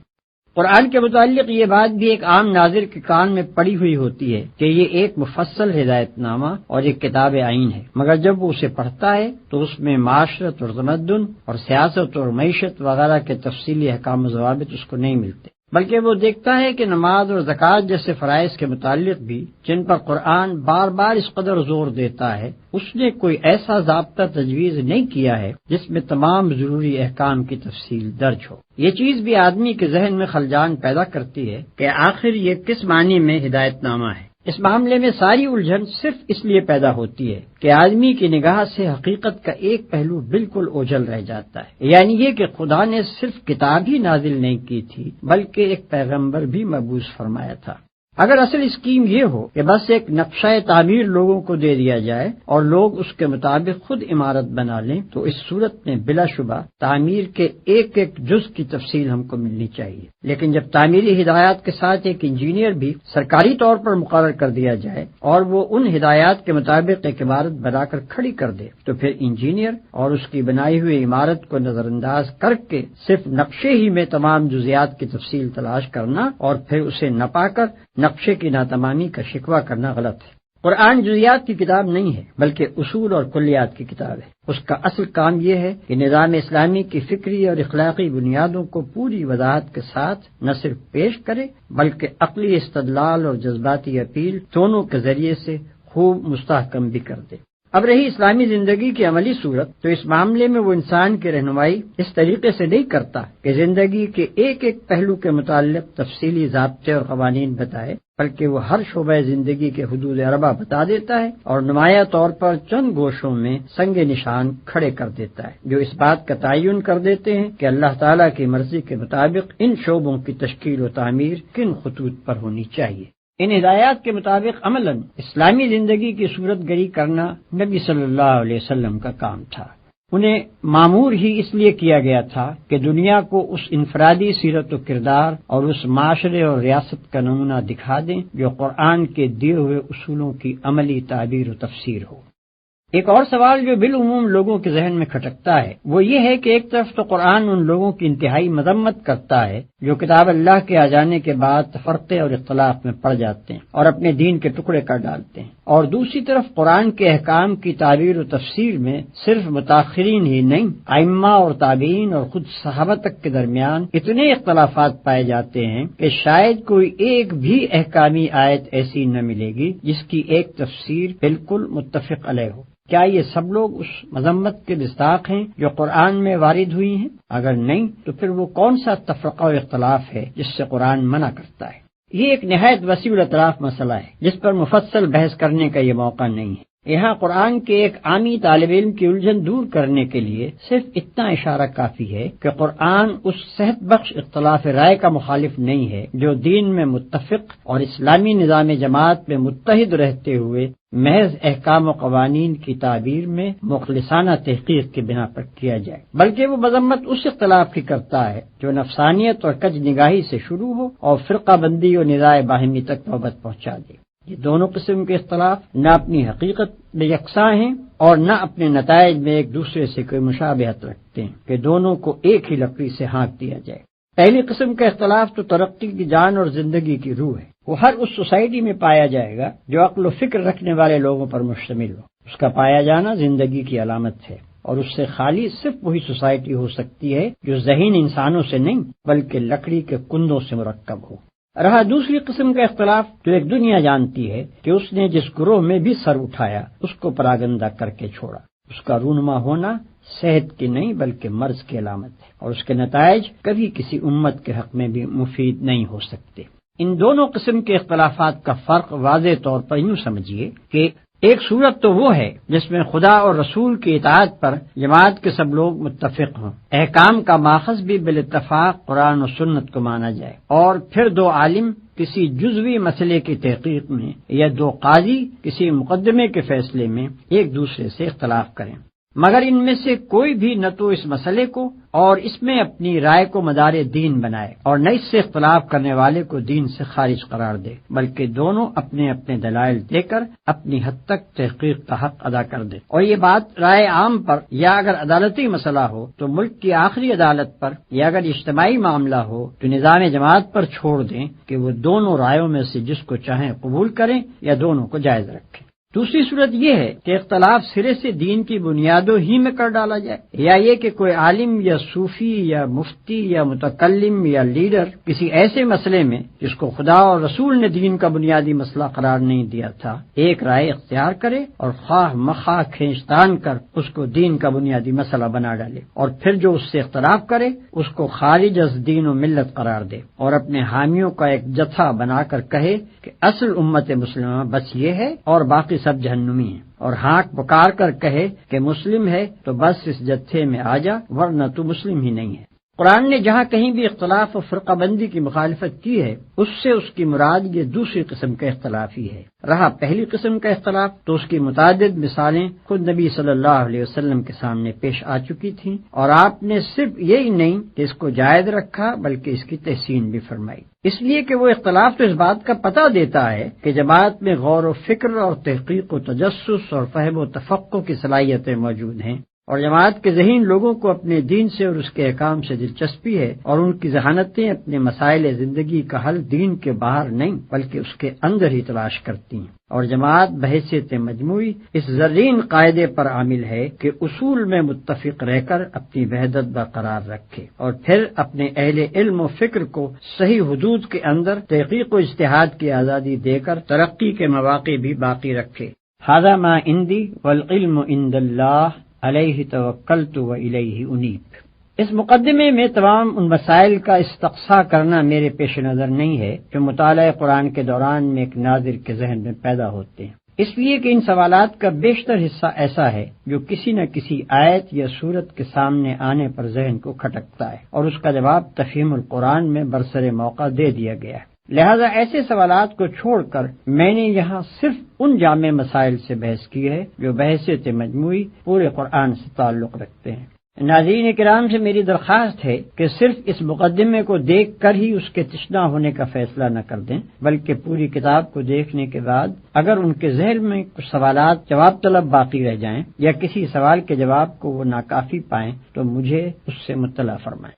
قرآن کے متعلق یہ بات بھی ایک عام ناظر کے کان میں پڑی ہوئی ہوتی ہے کہ یہ ایک مفصل ہدایت نامہ اور ایک کتاب آئین ہے، مگر جب وہ اسے پڑھتا ہے تو اس میں معاشرت اور تمدن اور سیاست اور معیشت وغیرہ کے تفصیلی احکام و ضوابط اس کو نہیں ملتے، بلکہ وہ دیکھتا ہے کہ نماز اور زکوٰۃ جیسے فرائض کے متعلق بھی جن پر قرآن بار بار اس قدر زور دیتا ہے اس نے کوئی ایسا ضابطہ تجویز نہیں کیا ہے جس میں تمام ضروری احکام کی تفصیل درج ہو۔ یہ چیز بھی آدمی کے ذہن میں خلجان پیدا کرتی ہے کہ آخر یہ کس معنی میں ہدایت نامہ ہے۔ اس معاملے میں ساری الجھن صرف اس لیے پیدا ہوتی ہے کہ آدمی کی نگاہ سے حقیقت کا ایک پہلو بالکل اوجھل رہ جاتا ہے، یعنی یہ کہ خدا نے صرف کتاب ہی نازل نہیں کی تھی بلکہ ایک پیغمبر بھی مبعوث فرمایا تھا۔ اگر اصل اسکیم یہ ہو کہ بس ایک نقشہ تعمیر لوگوں کو دے دیا جائے اور لوگ اس کے مطابق خود عمارت بنا لیں تو اس صورت میں بلا شبہ تعمیر کے ایک ایک جز کی تفصیل ہم کو ملنی چاہیے، لیکن جب تعمیری ہدایات کے ساتھ ایک انجینئر بھی سرکاری طور پر مقرر کر دیا جائے اور وہ ان ہدایات کے مطابق ایک عمارت بنا کر کھڑی کر دے تو پھر انجینئر اور اس کی بنائی ہوئی عمارت کو نظر انداز کر کے صرف نقشے ہی میں تمام جزیات کی تفصیل تلاش کرنا اور پھر اسے نہ پا کر نقشے کی ناتمامی کا شکوہ کرنا غلط ہے۔ قرآن جزیات کی کتاب نہیں ہے بلکہ اصول اور کلیات کی کتاب ہے۔ اس کا اصل کام یہ ہے کہ نظام اسلامی کی فکری اور اخلاقی بنیادوں کو پوری وضاحت کے ساتھ نہ صرف پیش کرے بلکہ عقلی استدلال اور جذباتی اپیل دونوں کے ذریعے سے خوب مستحکم بھی کر دے۔ اب رہی اسلامی زندگی کی عملی صورت، تو اس معاملے میں وہ انسان کی رہنمائی اس طریقے سے نہیں کرتا کہ زندگی کے ایک ایک پہلو کے متعلق تفصیلی ضابطے اور قوانین بتائے، بلکہ وہ ہر شعبہ زندگی کے حدود اربع بتا دیتا ہے اور نمایاں طور پر چند گوشوں میں سنگ نشان کھڑے کر دیتا ہے جو اس بات کا تعین کر دیتے ہیں کہ اللہ تعالیٰ کی مرضی کے مطابق ان شعبوں کی تشکیل و تعمیر کن خطوط پر ہونی چاہیے۔ ان ہدایات کے مطابق عملاً اسلامی زندگی کی صورت گری کرنا نبی صلی اللہ علیہ وسلم کا کام تھا۔ انہیں معمور ہی اس لیے کیا گیا تھا کہ دنیا کو اس انفرادی سیرت و کردار اور اس معاشرے اور ریاست کا نمونہ دکھا دیں جو قرآن کے دیے ہوئے اصولوں کی عملی تعبیر و تفسیر ہو۔ ایک اور سوال جو بالعموم لوگوں کے ذہن میں کھٹکتا ہے وہ یہ ہے کہ ایک طرف تو قرآن ان لوگوں کی انتہائی مذمت کرتا ہے جو کتاب اللہ کے آ جانے کے بعد تفرقے اور اختلاف میں پڑ جاتے ہیں اور اپنے دین کے ٹکڑے کر ڈالتے ہیں، اور دوسری طرف قرآن کے احکام کی تعبیر و تفسیر میں صرف متاخرین ہی نہیں، ائمہ اور تابعین اور خود صحابہ تک کے درمیان اتنے اختلافات پائے جاتے ہیں کہ شاید کوئی ایک بھی احکامی آیت ایسی نہ ملے گی جس کی ایک تفسیر بالکل متفق علیہ ہو۔ کیا یہ سب لوگ اس مذمت کے مصداق ہیں جو قرآن میں وارد ہوئی ہیں؟ اگر نہیں تو پھر وہ کون سا تفرقہ و اختلاف ہے جس سے قرآن منع کرتا ہے؟ یہ ایک نہایت وسیع الاطراف مسئلہ ہے جس پر مفصل بحث کرنے کا یہ موقع نہیں ہے۔ یہاں قرآن کے ایک عامی طالب علم کی الجھن دور کرنے کے لیے صرف اتنا اشارہ کافی ہے کہ قرآن اس صحت بخش اختلاف رائے کا مخالف نہیں ہے جو دین میں متفق اور اسلامی نظام جماعت میں متحد رہتے ہوئے محض احکام و قوانین کی تعبیر میں مخلصانہ تحقیق کی بنا پر کیا جائے، بلکہ وہ مذمت اس اختلاف کی کرتا ہے جو نفسانیت اور کج نگاہی سے شروع ہو اور فرقہ بندی اور نزاع باہمی تک نوبت پہنچا دے۔ یہ دونوں قسم کے اختلاف نہ اپنی حقیقت میں یکساں ہیں اور نہ اپنے نتائج میں ایک دوسرے سے کوئی مشابہت رکھتے ہیں کہ دونوں کو ایک ہی لکڑی سے ہانک دیا جائے۔ پہلی قسم کا اختلاف تو ترقی کی جان اور زندگی کی روح ہے، وہ ہر اس سوسائٹی میں پایا جائے گا جو عقل و فکر رکھنے والے لوگوں پر مشتمل ہو۔ اس کا پایا جانا زندگی کی علامت ہے اور اس سے خالی صرف وہی سوسائٹی ہو سکتی ہے جو ذہین انسانوں سے نہیں بلکہ لکڑی کے کندوں سے مرکب ہو۔ رہا دوسری قسم کا اختلاف جو ایک دنیا جانتی ہے کہ اس نے جس گروہ میں بھی سر اٹھایا اس کو پراگندہ کر کے چھوڑا، اس کا رونما ہونا صحت کی نہیں بلکہ مرض کی علامت ہے اور اس کے نتائج کبھی کسی امت کے حق میں بھی مفید نہیں ہو سکتے۔ ان دونوں قسم کے اختلافات کا فرق واضح طور پر یوں سمجھیے کہ ایک صورت تو وہ ہے جس میں خدا اور رسول کی اطاعت پر جماعت کے سب لوگ متفق ہوں، احکام کا ماخذ بھی بالاتفاق قرآن و سنت کو مانا جائے، اور پھر دو عالم کسی جزوی مسئلے کی تحقیق میں یا دو قاضی کسی مقدمے کے فیصلے میں ایک دوسرے سے اختلاف کریں، مگر ان میں سے کوئی بھی نہ تو اس مسئلے کو اور اس میں اپنی رائے کو مدار دین بنائے اور نہ اس سے اختلاف کرنے والے کو دین سے خارج قرار دے، بلکہ دونوں اپنے اپنے دلائل دے کر اپنی حد تک تحقیق کا حق ادا کر دے، اور یہ بات رائے عام پر یا اگر عدالتی مسئلہ ہو تو ملک کی آخری عدالت پر یا اگر اجتماعی معاملہ ہو تو نظام جماعت پر چھوڑ دیں کہ وہ دونوں رائےوں میں سے جس کو چاہیں قبول کریں یا دونوں کو جائز رکھیں۔ دوسری صورت یہ ہے کہ اختلاف سرے سے دین کی بنیادوں ہی میں کر ڈالا جائے، یا یہ کہ کوئی عالم یا صوفی یا مفتی یا متکلم یا لیڈر کسی ایسے مسئلے میں جس کو خدا اور رسول نے دین کا بنیادی مسئلہ قرار نہیں دیا تھا ایک رائے اختیار کرے اور خواہ مخواہ کھینچتان کر اس کو دین کا بنیادی مسئلہ بنا ڈالے، اور پھر جو اس سے اختلاف کرے اس کو خارج از دین و ملت قرار دے، اور اپنے حامیوں کا ایک جتھا بنا کر کہے کہ اصل امت مسلمہ بس یہ ہے اور باقی سب جہنمی ہیں، اور ہانک پکار کر کہے کہ مسلم ہے تو بس اس جتھے میں آ جا ورنہ تو مسلم ہی نہیں ہے۔ قرآن نے جہاں کہیں بھی اختلاف و فرقہ بندی کی مخالفت کی ہے اس سے اس کی مراد یہ دوسری قسم کا اختلاف ہی ہے۔ رہا پہلی قسم کا اختلاف تو اس کی متعدد مثالیں خود نبی صلی اللہ علیہ وسلم کے سامنے پیش آ چکی تھیں، اور آپ نے صرف یہی نہیں کہ اس کو جائز رکھا بلکہ اس کی تحسین بھی فرمائی، اس لیے کہ وہ اختلاف تو اس بات کا پتہ دیتا ہے کہ جماعت میں غور و فکر اور تحقیق و تجسس اور فہم و تفقہ کی صلاحیتیں موجود ہیں، اور جماعت کے ذہین لوگوں کو اپنے دین سے اور اس کے احکام سے دلچسپی ہے، اور ان کی ذہانتیں اپنے مسائل زندگی کا حل دین کے باہر نہیں بلکہ اس کے اندر ہی تلاش کرتی ہیں، اور جماعت بحیثیت مجموعی اس زرین قاعدے پر عامل ہے کہ اصول میں متفق رہ کر اپنی وحدت برقرار رکھے، اور پھر اپنے اہل علم و فکر کو صحیح حدود کے اندر تحقیق و اجتہاد کی آزادی دے کر ترقی کے مواقع بھی باقی رکھے۔ ھذا ما عندی والعلم عند اللہ علیہ توکلت و الیہ انیب۔ اس مقدمے میں تمام ان مسائل کا استقصاء کرنا میرے پیش نظر نہیں ہے جو مطالعہ قرآن کے دوران میں ایک ناظر کے ذہن میں پیدا ہوتے ہیں، اس لیے کہ ان سوالات کا بیشتر حصہ ایسا ہے جو کسی نہ کسی آیت یا سورت کے سامنے آنے پر ذہن کو کھٹکتا ہے، اور اس کا جواب تفہیم القرآن میں برسر موقع دے دیا گیا ہے۔ لہذا ایسے سوالات کو چھوڑ کر میں نے یہاں صرف ان جامع مسائل سے بحث کی ہے جو بحیثیت مجموعی پورے قرآن سے تعلق رکھتے ہیں۔ ناظرین کرام سے میری درخواست ہے کہ صرف اس مقدمے کو دیکھ کر ہی اس کے تشنا ہونے کا فیصلہ نہ کر دیں، بلکہ پوری کتاب کو دیکھنے کے بعد اگر ان کے ذہن میں کچھ سوالات جواب طلب باقی رہ جائیں یا کسی سوال کے جواب کو وہ ناکافی پائیں تو مجھے اس سے مطلع فرمائیں۔